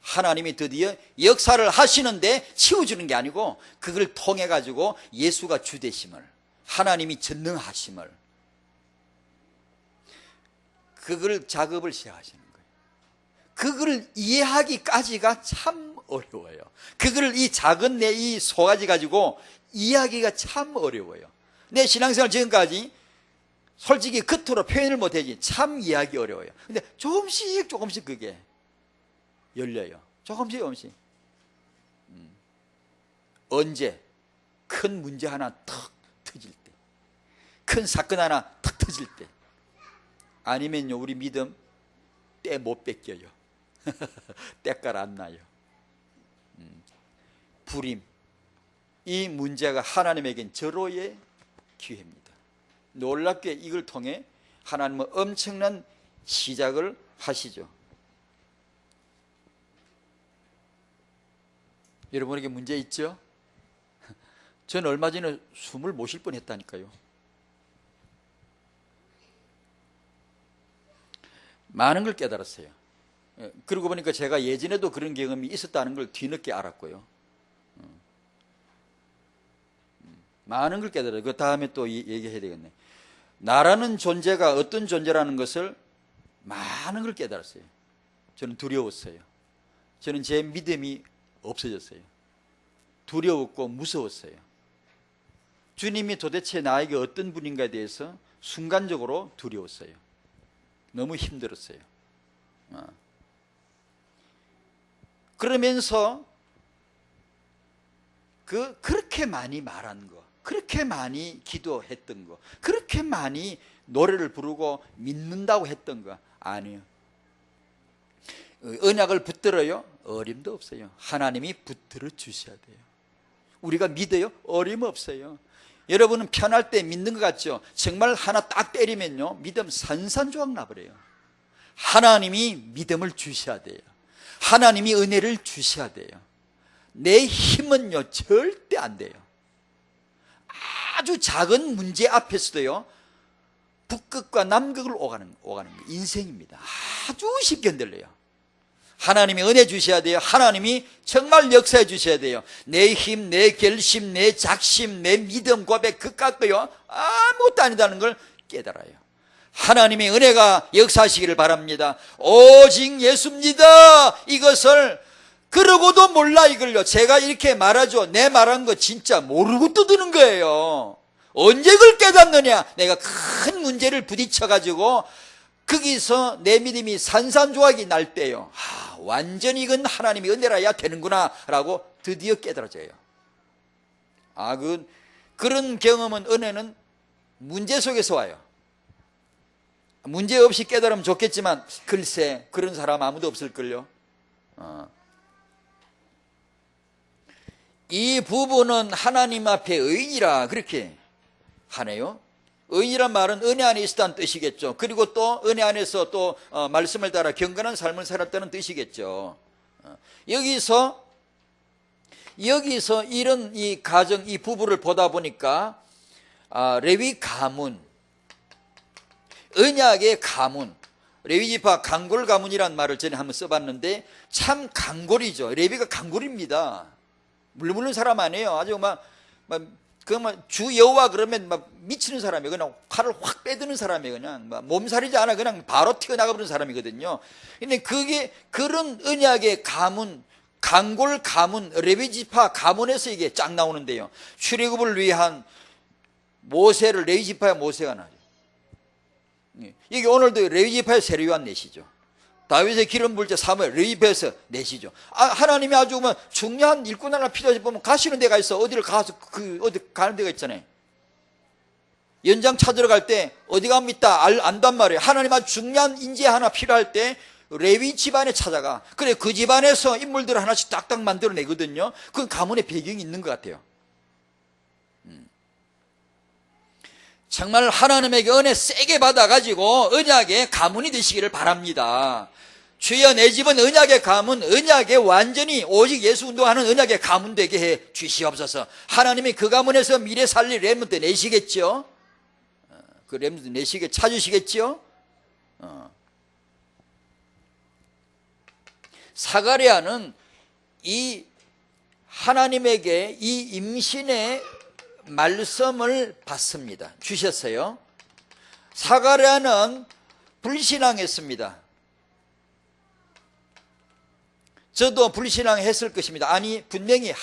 하나님이 드디어 역사를 하시는데 치워주는 게 아니고, 그걸 통해 가지고 예수가 주되심을, 하나님이 전능하심을, 그걸 작업을 시작하시는 거예요. 그걸 이해하기까지가 참 어려워요. 그걸 이 작은 내 이 소가지 가지고 이해하기가 참 어려워요. 내 신앙생활 지금까지 솔직히 겉으로 표현을 못하지 참 이해하기 어려워요. 근데 조금씩 그게 열려요. 조금씩. 언제 큰 문제 하나 턱 터질 때, 큰 사건 하나 턱 터질 때, 아니면요, 우리 믿음 때 못 뺏겨요. 때깔 안 나요. 불임, 이 문제가 하나님에겐 절호의 기회입니다. 놀랍게 이걸 통해 하나님은 엄청난 시작을 하시죠. 여러분에게 문제 있죠? 저는 얼마 전에 숨을 못 쉴 뻔했다니까요. 많은 걸 깨달았어요. 그러고 보니까 제가 예전에도 그런 경험이 있었다는 걸 뒤늦게 알았고요. 많은 걸 깨달아요. 그 다음에 또 얘기해야 되겠네. 나라는 존재가 어떤 존재라는 것을 많은 걸 깨달았어요. 저는 두려웠어요. 저는 제 믿음이 없어졌어요. 두려웠고 무서웠어요. 주님이 도대체 나에게 어떤 분인가에 대해서 순간적으로 두려웠어요. 너무 힘들었어요. 그러면서 그렇게 많이 말한 거, 그렇게 많이 기도했던 거, 그렇게 많이 노래를 부르고 믿는다고 했던 거 아니에요. 언약을 붙들어요? 어림도 없어요. 하나님이 붙들어 주셔야 돼요. 우리가 믿어요? 어림없어요. 여러분은 편할 때 믿는 것 같죠? 정말 하나 딱 때리면요, 믿음 산산조각 나버려요. 하나님이 믿음을 주셔야 돼요. 하나님이 은혜를 주셔야 돼요. 내 힘은요 절대 안 돼요. 아주 작은 문제 앞에서도요 북극과 남극을 오가는 거, 인생입니다. 아주 쉽게 흔들려요. 하나님이 은혜 주셔야 돼요. 하나님이 정말 역사해 주셔야 돼요. 내 힘, 내 결심, 내 작심, 내 믿음 고백 그까고요 아무것도 아니다는 걸 깨달아요. 하나님의 은혜가 역사하시기를 바랍니다. 오직 예수입니다. 이것을 그러고도 몰라 이걸요. 제가 이렇게 말하죠. 내 말한 거 진짜 모르고 떠드는 거예요. 언제 그걸 깨닫느냐? 내가 큰 문제를 부딪혀가지고 거기서 내 믿음이 산산조각이 날 때요. 완전히 이건 하나님의 은혜라야 되는구나 라고 드디어 깨달아져요. 그런 경험은, 은혜는 문제 속에서 와요. 문제 없이 깨달으면 좋겠지만 글쎄 그런 사람 아무도 없을걸요. 이 부부는 하나님 앞에 의인이라 그렇게 하네요. 의인이란 말은 은혜 안에 있었다는 뜻이겠죠. 그리고 또 은혜 안에서 또 말씀을 따라 경건한 삶을 살았다는 뜻이겠죠. 여기서 이런 이 가정, 이 부부를 보다 보니까 레위 가문, 언약의 가문, 레위지파 강골 가문이라는 말을 전에 한번 써봤는데 참 강골이죠. 레위가 강골입니다. 물르는 사람 아니에요. 아주 주 여호와 그러면 미치는 사람이에요. 그냥 칼을 확 빼드는 사람이에요. 그냥 몸살이지 않아 그냥 바로 튀어나가 버리는 사람이거든요. 근데 그게 그런 언약의 가문, 강골 가문, 레위지파 가문에서 이게 쫙 나오는데요. 출애굽을 위한 모세를 레위지파의 모세가 나죠. 이게 오늘도 레위지파의 세례요한 내시죠. 다윗의 기름 부을 때 사무엘 레위지파에서 내시죠. 하나님이 아주 중요한 일꾼 하나 필요하지 보면 가시는 데가 있어. 어디를 가서 어디 가는 데가 있잖아요. 연장 찾으러 갈 때 어디 갑니까? 안단 말이에요. 하나님 아주 중요한 인재 하나 필요할 때 레위 집안에 찾아가. 그래 그 집안에서 인물들을 하나씩 딱딱 만들어내거든요. 그건 가문의 배경이 있는 것 같아요. 정말 하나님에게 은혜 세게 받아가지고 언약의 가문이 되시기를 바랍니다. 주여 내 집은 언약의 가문, 언약의 완전히 오직 예수 운동하는 언약의 가문 되게 해 주시옵소서. 하나님이 그 가문에서 미래 살릴 렘넌트 내시겠죠? 그 렘넌트 찾으시겠죠? 사가랴는 이 하나님에게 이 임신의 말씀을 받습니다. 주셨어요. 사가랴는 불신앙했습니다. 저도 불신앙했을 것입니다. 아니 분명히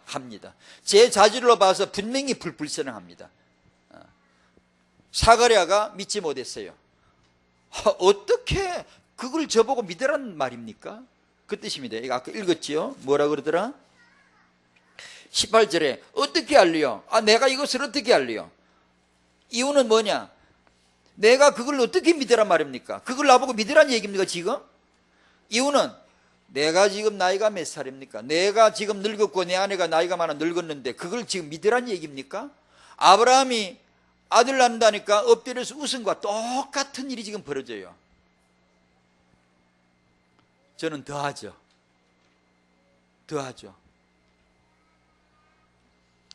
합니다. 제 자질로 봐서 분명히 불신앙합니다. 사가랴가 믿지 못했어요. 어떻게 그걸 저보고 믿으라는 말입니까? 그 뜻입니다. 이거 아까 읽었지요? 뭐라 그러더라? 18절에 어떻게 알리요? 내가 이것을 어떻게 알리요? 이유는 뭐냐? 내가 그걸 어떻게 믿으란 말입니까? 그걸 나보고 믿으란 얘기입니까 지금? 이유는 내가 지금 나이가 몇 살입니까? 내가 지금 늙었고 내 아내가 나이가 많아 늙었는데 그걸 지금 믿으란 얘기입니까? 아브라함이 아들 낳는다니까 엎드려서 웃은 것과 똑같은 일이 지금 벌어져요. 저는 더하죠.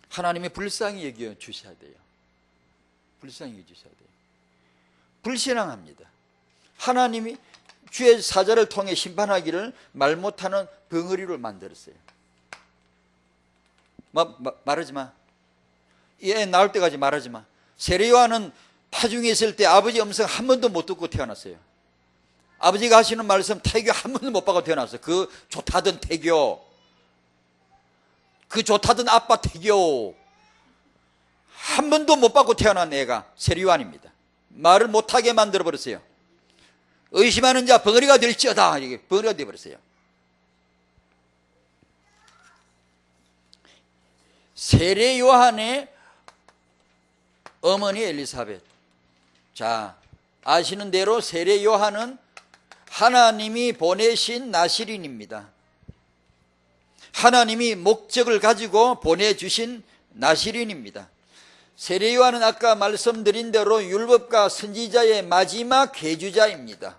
하나님이 불쌍히 여겨 주셔야 돼요. 불쌍히 여겨 주셔야 돼요. 불신앙합니다. 하나님이 주의 사자를 통해 심판하기를 말 못하는 벙어리를 만들었어요. 말하지 마. 얘 나올 때까지 말하지 마. 세례요한은 파중에 있을 때 아버지 음성 한 번도 못 듣고 태어났어요. 아버지가 하시는 말씀 태교 한 번도 못 받고 태어났어요. 그 좋다던 태교, 그 좋다던 아빠 태교 한 번도 못 받고 태어난 애가 세례요한입니다. 말을 못하게 만들어버렸어요. 의심하는 자 벙어리가 될지어다. 이게 벙어리가 되어버렸어요. 세례요한의 어머니 엘리사벳. 자, 아시는 대로 세례요한은 하나님이 보내신 나시린입니다. 하나님이 목적을 가지고 보내주신 나시린입니다. 세례요한은 아까 말씀드린 대로 율법과 선지자의 마지막 계주자입니다.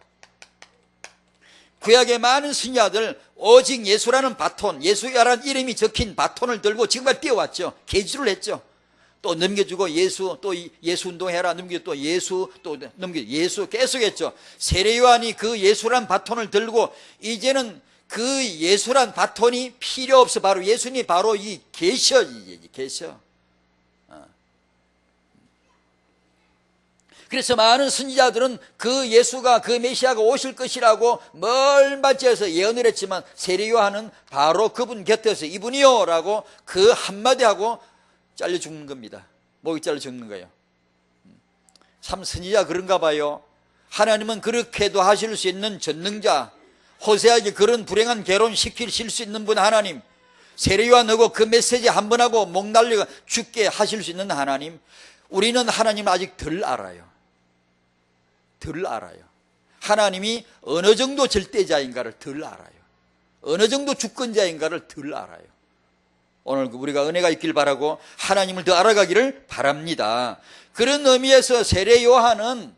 구약의 많은 선지자들 오직 예수라는 바톤, 예수야라는 이름이 적힌 바톤을 들고 지금까지 뛰어왔죠. 계주를 했죠. 또 넘겨주고 예수, 또 예수 운동해라 넘기고 또 예수, 또 넘기고 예수 계속했죠. 세례요한이 그 예수란 바톤을 들고 이제는 그 예수란 바톤이 필요 없어. 바로 예수님이 바로 이 계셔. 그래서 많은 선지자들은 그 예수가, 그 메시아가 오실 것이라고 멀맞이해서 예언을 했지만 세례요한은 바로 그분 곁에서 이분이요 라고 그 한마디 하고 잘려 죽는 겁니다. 목이 잘려 죽는 거예요. 참 선지자 그런가 봐요. 하나님은 그렇게도 하실 수 있는 전능자, 호세아에게 그런 불행한 결혼 시키실 수 있는 분 하나님, 세례요한하고 그 메시지 한 번 하고 목 날려 죽게 하실 수 있는 하나님, 우리는 하나님을 아직 덜 알아요. 하나님이 어느 정도 절대자인가를 덜 알아요. 어느 정도 주권자인가를 덜 알아요. 오늘 우리가 은혜가 있길 바라고 하나님을 더 알아가기를 바랍니다. 그런 의미에서 세례 요한은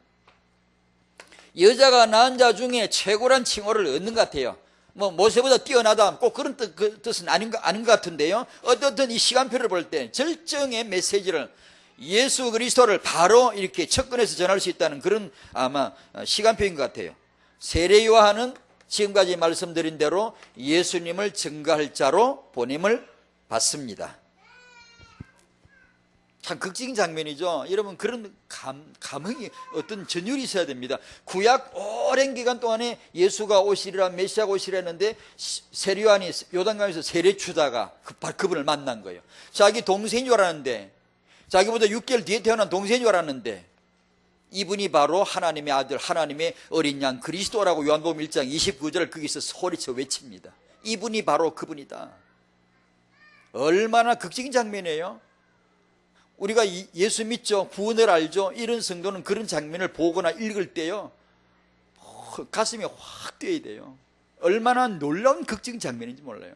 여자가 낳은 자 중에 최고란 칭호를 얻는 것 같아요. 뭐 모세보다 뛰어나다 꼭 그런 뜻은 아닌 것 같은데요. 어떻든 이 시간표를 볼 때 절정의 메시지를 예수 그리스도를 바로 이렇게 접근해서 전할 수 있다는 그런 아마 시간표인 것 같아요. 세례 요한은 지금까지 말씀드린 대로 예수님을 증거할 자로 보냄을 받습니다. 참 극적인 장면이죠. 여러분 그런 감흥이 어떤 전율이 있어야 됩니다. 구약 오랜 기간 동안에 예수가 오시리라 메시아가 오시리라 했는데 세례 요한이 요단강에서 세례 주다가 그분을 만난 거예요. 자기 동생인 줄 알았는데, 자기보다 6개월 뒤에 태어난 동생인 줄 알았는데 이분이 바로 하나님의 아들, 하나님의 어린 양 그리스도라고 요한복음 1장 29절을 거기서 소리쳐 외칩니다. 이분이 바로 그분이다. 얼마나 극적인 장면이에요. 우리가 예수 믿죠, 구원을 알죠. 이런 성도는 그런 장면을 보거나 읽을 때요 가슴이 확 뛰어야 돼요. 얼마나 놀라운 극적인 장면인지 몰라요.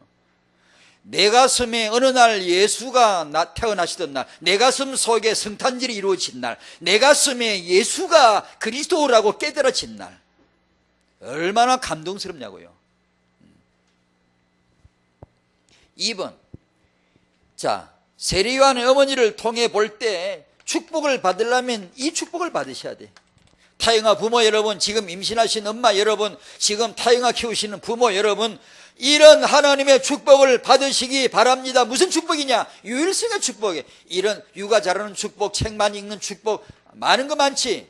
내 가슴에 어느 날 예수가 태어나시던 날, 내 가슴 속에 성탄절이 이루어진 날, 내 가슴에 예수가 그리스도라고 깨달아진 날, 얼마나 감동스럽냐고요. 2번, 자, 세례 요한의 어머니를 통해 볼 때 축복을 받으려면 이 축복을 받으셔야 돼. 타영아 부모 여러분, 지금 임신하신 엄마 여러분, 지금 타영아 키우시는 부모 여러분, 이런 하나님의 축복을 받으시기 바랍니다. 무슨 축복이냐? 유일성의 축복이에요. 이런 육아 잘하는 축복, 책만 읽는 축복, 많은 거 많지.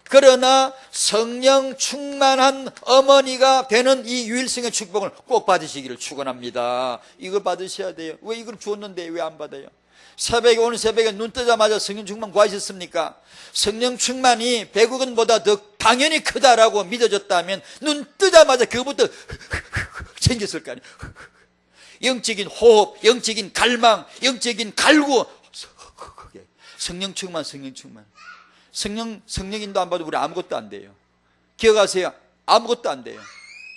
그러나 성령 충만한 어머니가 되는 이 유일성의 축복을 꼭 받으시기를 축원합니다. 이걸 받으셔야 돼요. 왜 이걸 주었는데 왜 안 받아요? 새벽에, 오늘 새벽에 눈 뜨자마자 성령 충만 구하셨습니까? 성령 충만이 100억원보다 더 당연히 크다라고 믿어졌다면 눈 뜨자마자 그것부터 생겼을 거 아니에요. 영적인 호흡, 영적인 갈망, 영적인 갈구. 성령 충만, 성령 충만. 성령인도 안 봐도 우리 아무것도 안 돼요. 기억하세요. 아무것도 안 돼요.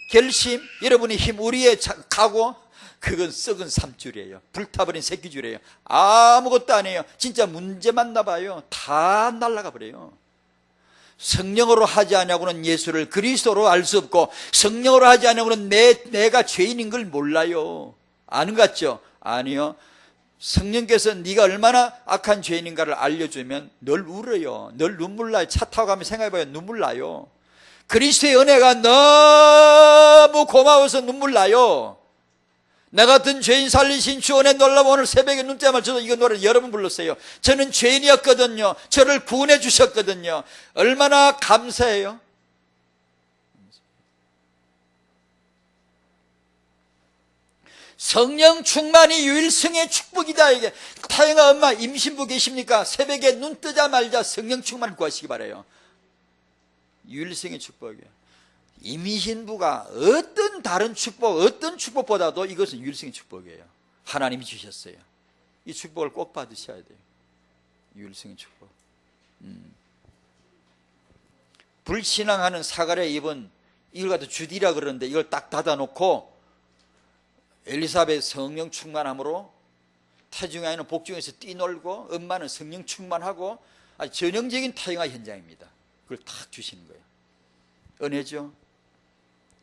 결심, 여러분의 힘, 우리의 각오, 그건 썩은 삼줄이에요. 불타버린 새끼줄이에요. 아무것도 아니에요. 진짜 문제 많나 봐요. 다 날아가 버려요. 성령으로 하지 않냐고는 예수를 그리스도로 알 수 없고, 성령으로 하지 않냐고는 내가 죄인인 걸 몰라요. 아는 것 같죠? 아니요. 성령께서 네가 얼마나 악한 죄인인가를 알려주면 늘 울어요. 늘 눈물 나요. 차 타고 가면 생각해봐요. 눈물 나요. 그리스도의 은혜가 너무 고마워서 눈물 나요. 나 같은 죄인 살리신 주 은혜 놀라워. 오늘 새벽에 눈 뜨자마자 저도 이거 노래 여러 번 불렀어요. 저는 죄인이었거든요. 저를 구원해 주셨거든요. 얼마나 감사해요. 성령 충만이 유일성의 축복이다. 이게 타영아 엄마 임신부 계십니까? 새벽에 눈 뜨자마자 성령 충만을 구하시기 바라요. 유일성의 축복이에요. 임신부가 어떤 다른 축복, 어떤 축복보다도 이것은 유일성의 축복이에요. 하나님이 주셨어요. 이 축복을 꼭 받으셔야 돼요. 유일성의 축복. 불신앙하는 사가랴 입은 이걸 갖다 주디라 그러는데 이걸 딱 닫아놓고 엘리사벳 성령 충만함으로 태중의 아이는 복중에서 뛰놀고 엄마는 성령 충만하고 아주 전형적인 타영아 현장입니다. 그걸 탁 주시는 거예요. 은혜죠.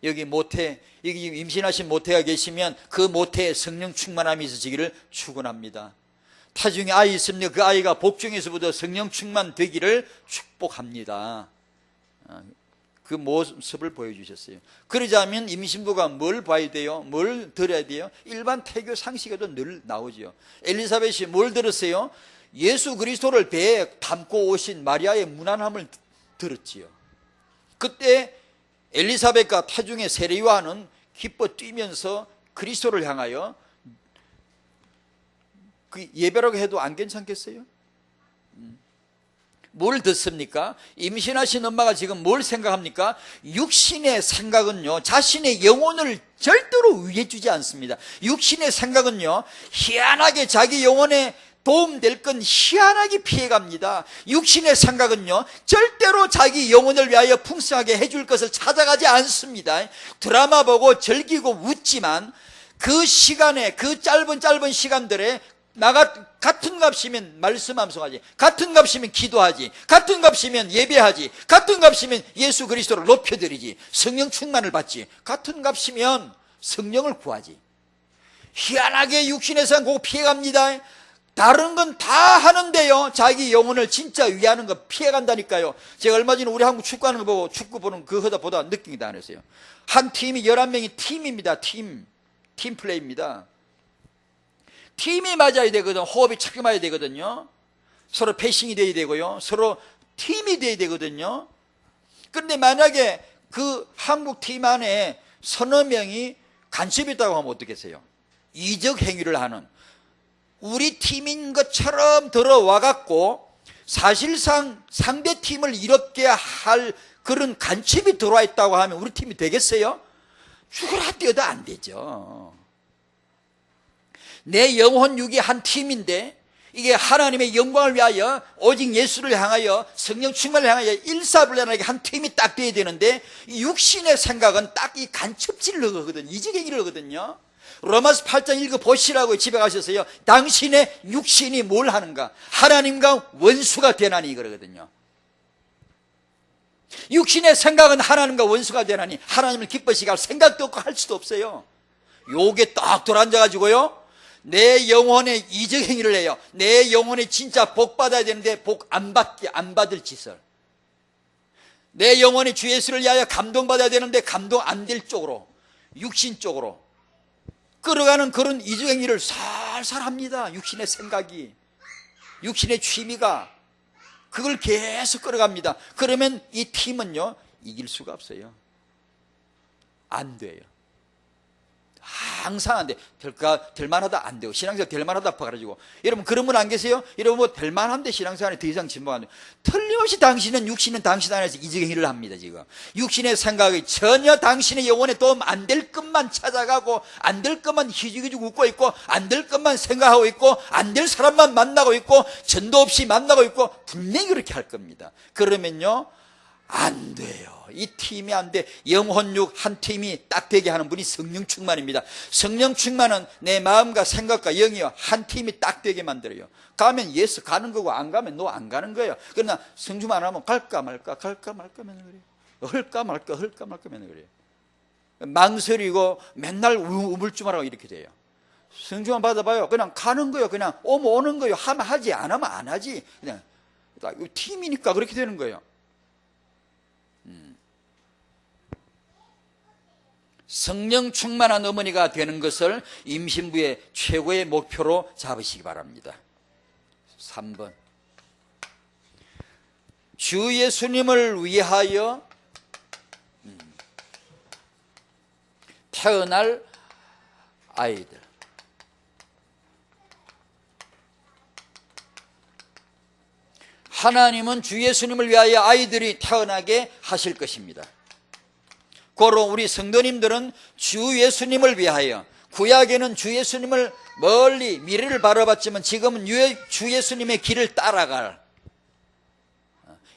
여기 모태, 여기 임신하신 모태가 계시면 그 모태에 성령 충만함이 있어지기를 축원합니다. 타중에 아이 있으면 그 아이가 복중에서부터 성령 충만 되기를 축복합니다. 그 모습을 보여주셨어요. 그러자면 임신부가 뭘 봐야 돼요? 뭘 들어야 돼요? 일반 태교 상식에도 늘 나오죠. 엘리사벳이 뭘 들었어요? 예수 그리스도를 배에 담고 오신 마리아의 무난함을 들었지요. 그때 엘리사벳과 태중의 세례요한은 기뻐 뛰면서 그리스도를 향하여 그 예배라고 해도 안 괜찮겠어요? 뭘 듣습니까? 임신하신 엄마가 지금 뭘 생각합니까? 육신의 생각은요, 자신의 영혼을 절대로 위해 주지 않습니다. 육신의 생각은요, 희한하게 자기 영혼에 도움될 건 희한하게 피해갑니다. 육신의 생각은요, 절대로 자기 영혼을 위하여 풍성하게 해줄 것을 찾아가지 않습니다. 드라마 보고 즐기고 웃지만 그 시간에, 그 짧은 시간들에 같은 값이면 말씀 암송하지, 같은 값이면 기도하지, 같은 값이면 예배하지, 같은 값이면 예수 그리스도를 높여드리지, 성령 충만을 받지, 같은 값이면 성령을 구하지. 희한하게 육신의 생각 피해갑니다. 다른 건 다 하는데요, 자기 영혼을 진짜 위하는 거 피해간다니까요. 제가 얼마 전에 우리 한국 축구하는 거 보고 축구 보는 그 하다 보다 느낀 게 다 안 했어요. 한 팀이 11명이 팀입니다. 팀 플레이입니다. 팀이 맞아야 되거든. 호흡이 착 맞아야 되거든요. 서로 패싱이 돼야 되고요. 서로 팀이 돼야 되거든요. 그런데 만약에 그 한국 팀 안에 서너 명이 간첩이 있다고 하면 어떻겠어요? 이적 행위를 하는, 우리 팀인 것처럼 들어와 갖고 사실상 상대 팀을 이롭게 할 그런 간첩이 들어와 있다고 하면 우리 팀이 되겠어요? 죽으라 뛰어도 안 되죠. 내 영혼 육이 한 팀인데 이게 하나님의 영광을 위하여 오직 예수를 향하여 성령 충만을 향하여 일사불란하게 한 팀이 딱 돼야 되는데, 이 육신의 생각은 딱 이 간첩질을 하거든요. 이적행위를 하거든요. 로마서 8장 읽어보시라고 집에 가셔서요, 당신의 육신이 뭘 하는가? 하나님과 원수가 되나니 그러거든요. 육신의 생각은 하나님과 원수가 되나니 하나님을 기쁘시게 할 생각도 없고 할 수도 없어요. 요게 딱 돌아앉아가지고요, 내 영혼의 이적 행위를 해요. 내 영혼이 진짜 복 받아야 되는데 복 안 받을 짓을, 내 영혼이 주 예수를 위하여 감동받아야 되는데 감동 안 될 쪽으로, 육신 쪽으로 끌어가는 그런 이적 행위를 살살 합니다. 육신의 생각이, 육신의 취미가 그걸 계속 끌어갑니다. 그러면 이 팀은요, 이길 수가 없어요. 안 돼요. 항상 안 돼. 될만하다 안 돼요. 신앙생활 될만하다 아파가지고. 여러분 그런 분 안 계세요? 여러분 뭐 될만한데 신앙생활에 더 이상 진보가 안 돼요. 틀림없이 당신은, 육신은 당신 안에서 이적행위를 합니다. 지금 육신의 생각이 전혀 당신의 영혼에 도움 안 될 것만 찾아가고, 안 될 것만 희죽희죽 웃고 있고, 안 될 것만 생각하고 있고, 안 될 사람만 만나고 있고, 전도 없이 만나고 있고, 분명히 그렇게 할 겁니다. 그러면요, 안 돼요. 이 팀이 안 돼. 영혼육 한 팀이 딱 되게 하는 분이 성령 충만입니다. 성령 충만은 내 마음과 생각과 영이요 한 팀이 딱 되게 만들어요. 가면 예스 가는 거고 안 가면 노 안 가는 거예요. 그러나 성주만 하면 갈까 말까 맨날 그래요. 할까 말까 맨날 그래요. 망설이고 맨날 우물쭈물하고 이렇게 돼요. 성주만 받아봐요. 그냥 가는 거예요. 그냥 오면 오는 거예요. 하면 하지 안 하면 안 하지. 그냥 팀이니까 그렇게 되는 거예요. 성령 충만한 어머니가 되는 것을 임신부의 최고의 목표로 잡으시기 바랍니다. 3번. 주 예수님을 위하여 태어날 아이들. 하나님은 주 예수님을 위하여 아이들이 태어나게 하실 것입니다. 고로 우리 성도님들은 주 예수님을 위하여, 구약에는 주 예수님을 멀리 미래를 바라봤지만 지금은 주 예수님의 길을 따라갈,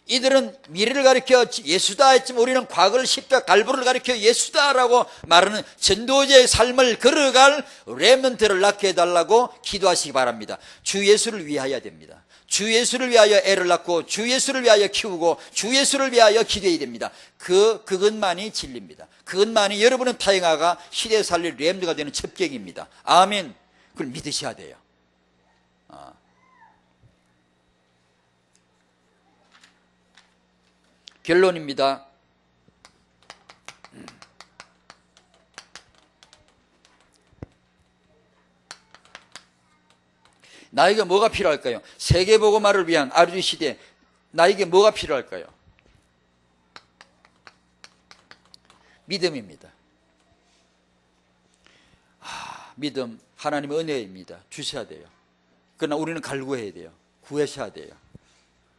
이들은 미래를 가리켜 예수다 했지만 우리는 과거를 십자 갈보를 가리켜 예수다라고 말하는 전도자의 삶을 걸어갈 렘넌트를 낳게 해달라고 기도하시기 바랍니다. 주 예수를 위하여 됩니다. 주 예수를 위하여 애를 낳고 주 예수를 위하여 키우고 주 예수를 위하여 기도해야 됩니다. 그것만이 진리입니다. 그것만이 여러분의 타영아가 시대에 살릴 렘넌트가 되는 첩경입니다. 아멘. 그걸 믿으셔야 돼요. 결론입니다. 나에게 뭐가 필요할까요? 세계복음화를 위한 아르주 시대, 나에게 뭐가 필요할까요? 믿음입니다. 믿음, 하나님의 은혜입니다. 주셔야 돼요. 그러나 우리는 갈구해야 돼요. 구하셔야 돼요.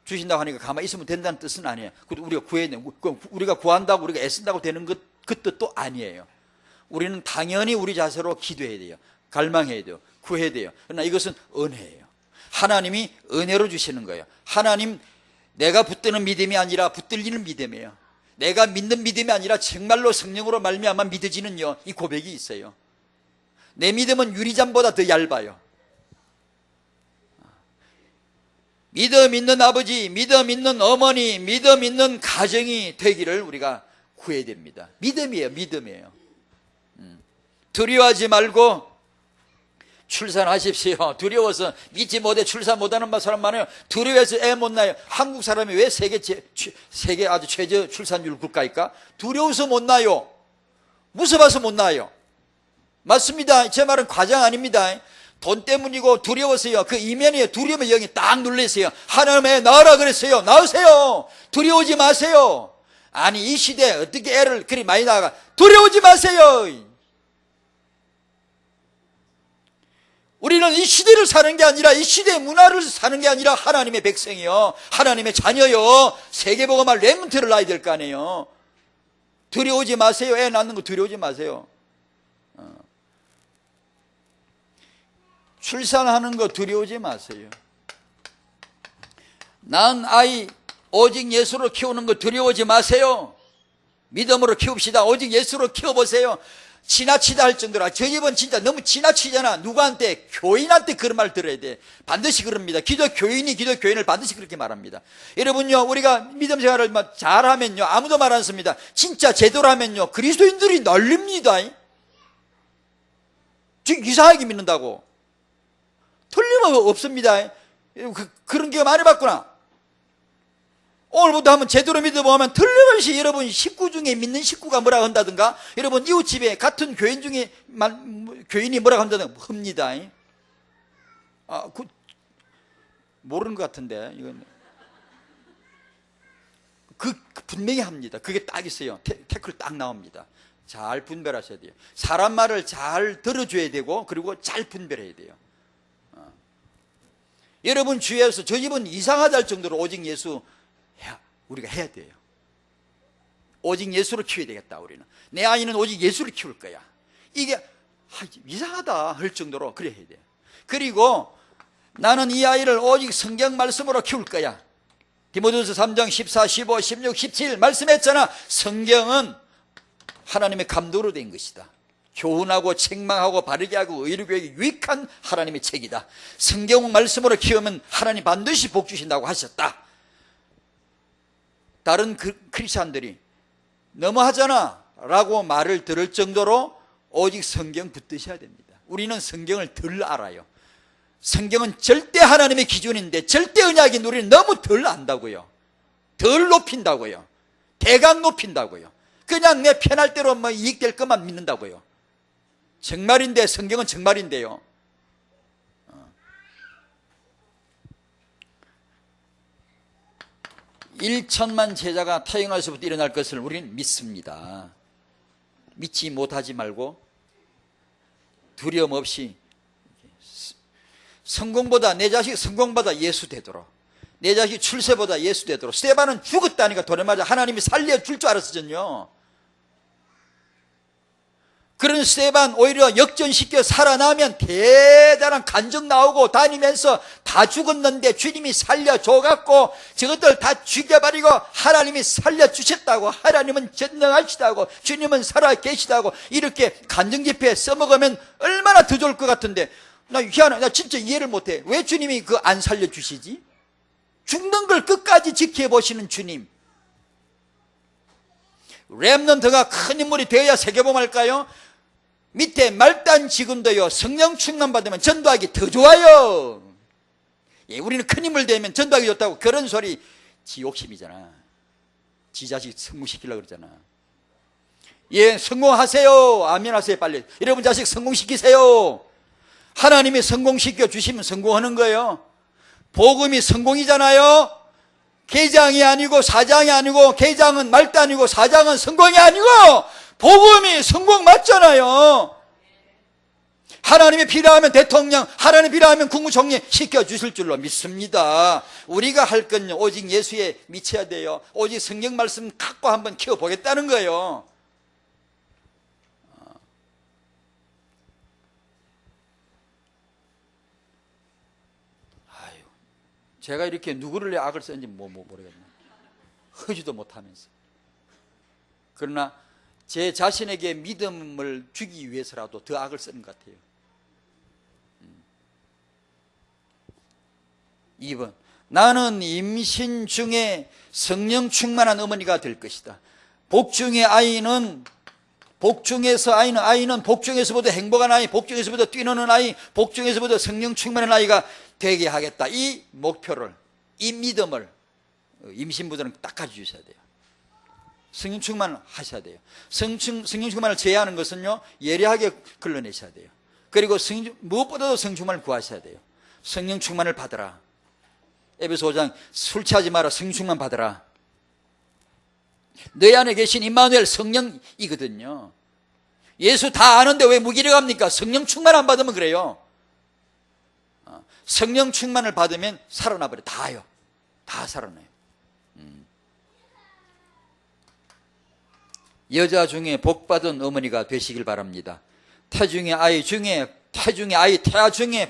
주신다고 하니까 가만히 있으면 된다는 뜻은 아니에요. 우리가 구해야 돼요. 우리가 구한다고 우리가 애쓴다고 되는 그 뜻도 아니에요. 우리는 당연히 우리 자세로 기도해야 돼요. 갈망해야 돼요. 구해야 돼요. 그러나 이것은 은혜예요. 하나님이 은혜로 주시는 거예요. 하나님, 내가 붙드는 믿음이 아니라 붙들리는 믿음이에요. 내가 믿는 믿음이 아니라 정말로 성령으로 말미암아 믿어지는요, 이 고백이 있어요. 내 믿음은 유리잔보다 더 얇아요. 믿음 있는 아버지, 믿음 있는 어머니, 믿음 있는 가정이 되기를 우리가 구해야 됩니다. 믿음이에요. 두려워하지 말고 출산하십시오. 두려워서 믿지 못해 출산 못하는 사람 많아요. 두려워해서 애 못 낳아요. 한국 사람이 왜 세계 아주 최저 출산율 국가일까? 두려워서 못 낳아요. 무서워서 못 낳아요. 맞습니다. 제 말은 과장 아닙니다. 돈 때문이고 두려워서요. 그 이면이에요. 두려움의 영이 딱 눌렸어요. 하나님의 나으라 그랬어요. 나으세요. 두려워하지 마세요. 아니 이 시대에 어떻게 애를 그리 많이 낳아가. 두려워하지 마세요. 우리는 이 시대를 사는 게 아니라 이 시대의 문화를 사는 게 아니라 하나님의 백성이요, 하나님의 자녀요, 세계복음화 렘넌트를 낳아야 될 거 아니에요. 두려워하지 마세요. 애 낳는 거 두려워하지 마세요. 출산하는 거 두려워하지 마세요. 낳은 아이 오직 예수로 키우는 거 두려워하지 마세요. 믿음으로 키웁시다. 오직 예수로 키워보세요. 지나치다 할 정도로, 저 집은 진짜 너무 지나치잖아. 누구한테? 교인한테 그런 말 들어야 돼. 반드시 그럽니다. 기독교인을 반드시 그렇게 말합니다. 여러분요, 우리가 믿음 생활을 잘하면요, 아무도 말 안 씁니다. 진짜 제대로 하면요, 그리스도인들이 널립니다. 지금 이상하게 믿는다고. 틀림없습니다. 그런 게 많이 봤구나. 오늘부터 한번 제대로 믿어보면 틀림없이 여러분 식구 중에 믿는 식구가 뭐라 한다든가, 여러분 이웃집에 같은 교인 중에 교인이 뭐라 한다든가 합니다. 모르는 것 같은데 이건 분명히 합니다. 그게 딱 있어요. 태클 딱 나옵니다. 잘 분별하셔야 돼요. 사람 말을 잘 들어줘야 되고, 그리고 잘 분별해야 돼요. 여러분 주위에서 저 집은 이상하다 할 정도로 오직 예수 우리가 해야 돼요. 오직 예수를 키워야 되겠다. 우리는 내 아이는 오직 예수를 키울 거야. 이게 이상하다 할 정도로 그래야 돼요. 그리고 나는 이 아이를 오직 성경 말씀으로 키울 거야. 디모데후서 3장 14, 15, 16, 17 말씀했잖아. 성경은 하나님의 감독으로 된 것이다. 교훈하고 책망하고 바르게 하고 의로 교육에 유익한 하나님의 책이다. 성경 말씀으로 키우면 하나님 반드시 복 주신다고 하셨다. 다른 크리스찬들이 너무하잖아 라고 말을 들을 정도로 오직 성경 붙드셔야 됩니다. 우리는 성경을 덜 알아요. 성경은 절대 하나님의 기준인데 절대 언약인 우리는 너무 덜 안다고요. 덜 높인다고요. 대강 높인다고요. 그냥 내 편할 대로 뭐 이익될 것만 믿는다고요. 정말인데 성경은 정말인데요. 1천만 제자가 타영에서부터 일어날 것을 우리는 믿습니다. 믿지 못하지 말고 두려움 없이 성공보다 내 자식 성공보다 예수 되도록 내 자식 출세보다 예수 되도록. 스데반은 죽었다니까 돌에 맞아 하나님이 살려줄 줄 알았거든요. 그런 스데반 오히려 역전시켜 살아나면 대단한 간증 나오고 다니면서 다 죽었는데 주님이 살려줘갖고 저것들 다 죽여버리고 하나님이 살려주셨다고, 하나님은 전능하시다고, 주님은 살아계시다고 이렇게 간증 집회에 써먹으면 얼마나 더 좋을 것 같은데, 나 희한해. 나 진짜 이해를 못해. 왜 주님이 그 안 살려주시지? 죽는 걸 끝까지 지켜보시는 주님. 렘넌트가 큰 인물이 되어야 세계복음할까요? 밑에 말단 지금도요 성령 충만 받으면 전도하기 더 좋아요. 예, 우리는 큰 인물 되면 전도하기 좋다고 그런 소리 지 욕심이잖아. 지 자식 성공시키려고 그러잖아. 예, 성공하세요. 아멘 하세요. 빨리 여러분 자식 성공시키세요. 하나님이 성공시켜 주시면 성공하는 거예요. 복음이 성공이잖아요. 계장이 아니고 사장이 아니고, 계장은 말단이고 사장은 성공이 아니고 복음이 성공 맞잖아요. 하나님이 필요하면 대통령, 하나님이 필요하면 국무총리 시켜주실 줄로 믿습니다. 우리가 할 건 오직 예수에 미쳐야 돼요. 오직 성경 말씀 갖고 한번 키워보겠다는 거예요. 아유, 제가 이렇게 누구를 악을 썼는지 모르겠네. 하지도 못하면서. 그러나 제 자신에게 믿음을 주기 위해서라도 더 악을 쓰는 것 같아요. 2번, 나는 임신 중에 성령 충만한 어머니가 될 것이다. 복중의 아이는, 복중에서 아이는 복중에서보다 행복한 아이, 복중에서보다 뛰노는 아이, 복중에서보다 성령 충만한 아이가 되게 하겠다. 이 목표를, 이 믿음을 임신부들은 딱 가져주셔야 돼요. 성령 충만을 하셔야 돼요. 성령 충만을 제외하는 것은요 예리하게 걸러내셔야 돼요. 그리고 무엇보다도 성령 충만을 구하셔야 돼요. 성령 충만을 받으라. 에베소 5장 술 취하지 마라. 성령 충만 받으라. 내 안에 계신 임마누엘 성령이거든요. 예수 다 아는데 왜 무기력합니까? 성령 충만 안 받으면 그래요. 성령 충만을 받으면 살아나 버려. 다요. 다 살아나요. 여자 중에 복받은 어머니가 되시길 바랍니다. 태아 중에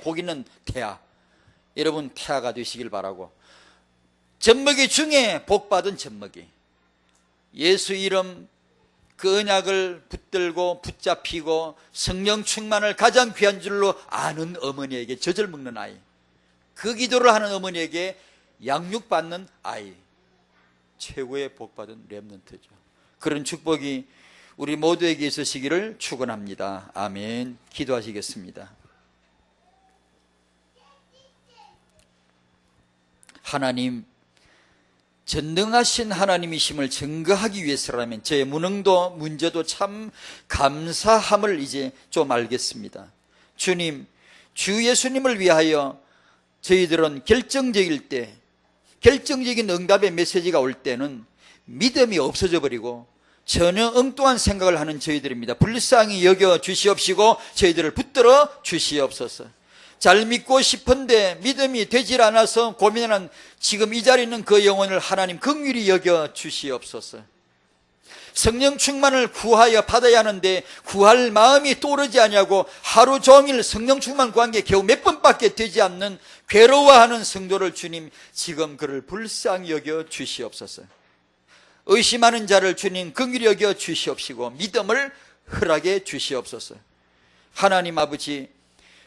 복 있는 태아. 여러분 태아가 되시길 바라고, 젖먹이 중에 복받은 젖먹이, 예수 이름 그 언약을 붙들고 붙잡히고 성령 충만을 가장 귀한 줄로 아는 어머니에게 젖을 먹는 아이, 그 기도를 하는 어머니에게 양육받는 아이, 최고의 복받은 렘넌트죠. 그런 축복이 우리 모두에게 있으시기를 축원합니다. 아멘. 기도하시겠습니다. 하나님, 전능하신 하나님이심을 증거하기 위해서라면 저의 무능도 문제도 참 감사함을 이제 좀 알겠습니다. 주님, 주 예수님을 위하여 저희들은 결정적일 때, 결정적인 응답의 메시지가 올 때는 믿음이 없어져 버리고 전혀 엉뚱한 생각을 하는 저희들입니다. 불쌍히 여겨 주시옵시고 저희들을 붙들어 주시옵소서. 잘 믿고 싶은데 믿음이 되질 않아서 고민하는 지금 이 자리에 있는 그 영혼을 하나님 긍휼히 여겨 주시옵소서. 성령 충만을 구하여 받아야 하는데 구할 마음이 떠오르지 않냐고 하루 종일 성령 충만 구한 게 겨우 몇 번밖에 되지 않는 괴로워하는 성도를 주님 지금 그를 불쌍히 여겨 주시옵소서. 의심하는 자를 주님 긍휼히 여겨 주시옵시고 믿음을 허락해 주시옵소서. 하나님 아버지,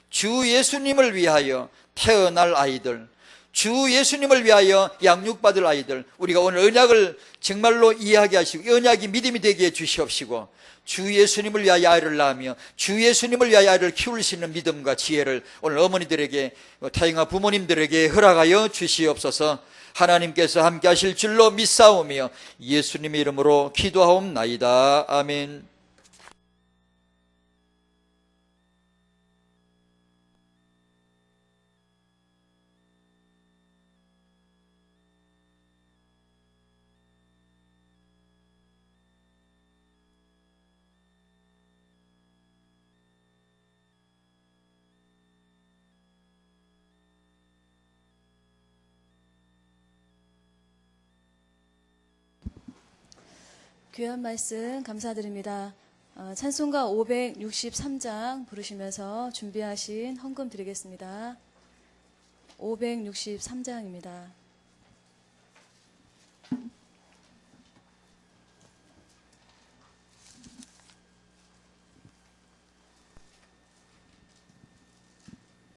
주 예수님을 위하여 태어날 아이들, 주 예수님을 위하여 양육받을 아이들, 우리가 오늘 언약을 정말로 이해하게 하시고 언약이 믿음이 되게 해 주시옵시고, 주 예수님을 위하여 아이를 낳으며 주 예수님을 위하여 아이를 키울 수 있는 믿음과 지혜를 오늘 어머니들에게, 타영아 부모님들에게 허락하여 주시옵소서. 하나님께서 함께 하실 줄로 믿사오며 예수님의 이름으로 기도하옵나이다. 아멘. 귀한 말씀 감사드립니다. 찬송가 563장 부르시면서 준비하신 헌금 드리겠습니다. 563장입니다.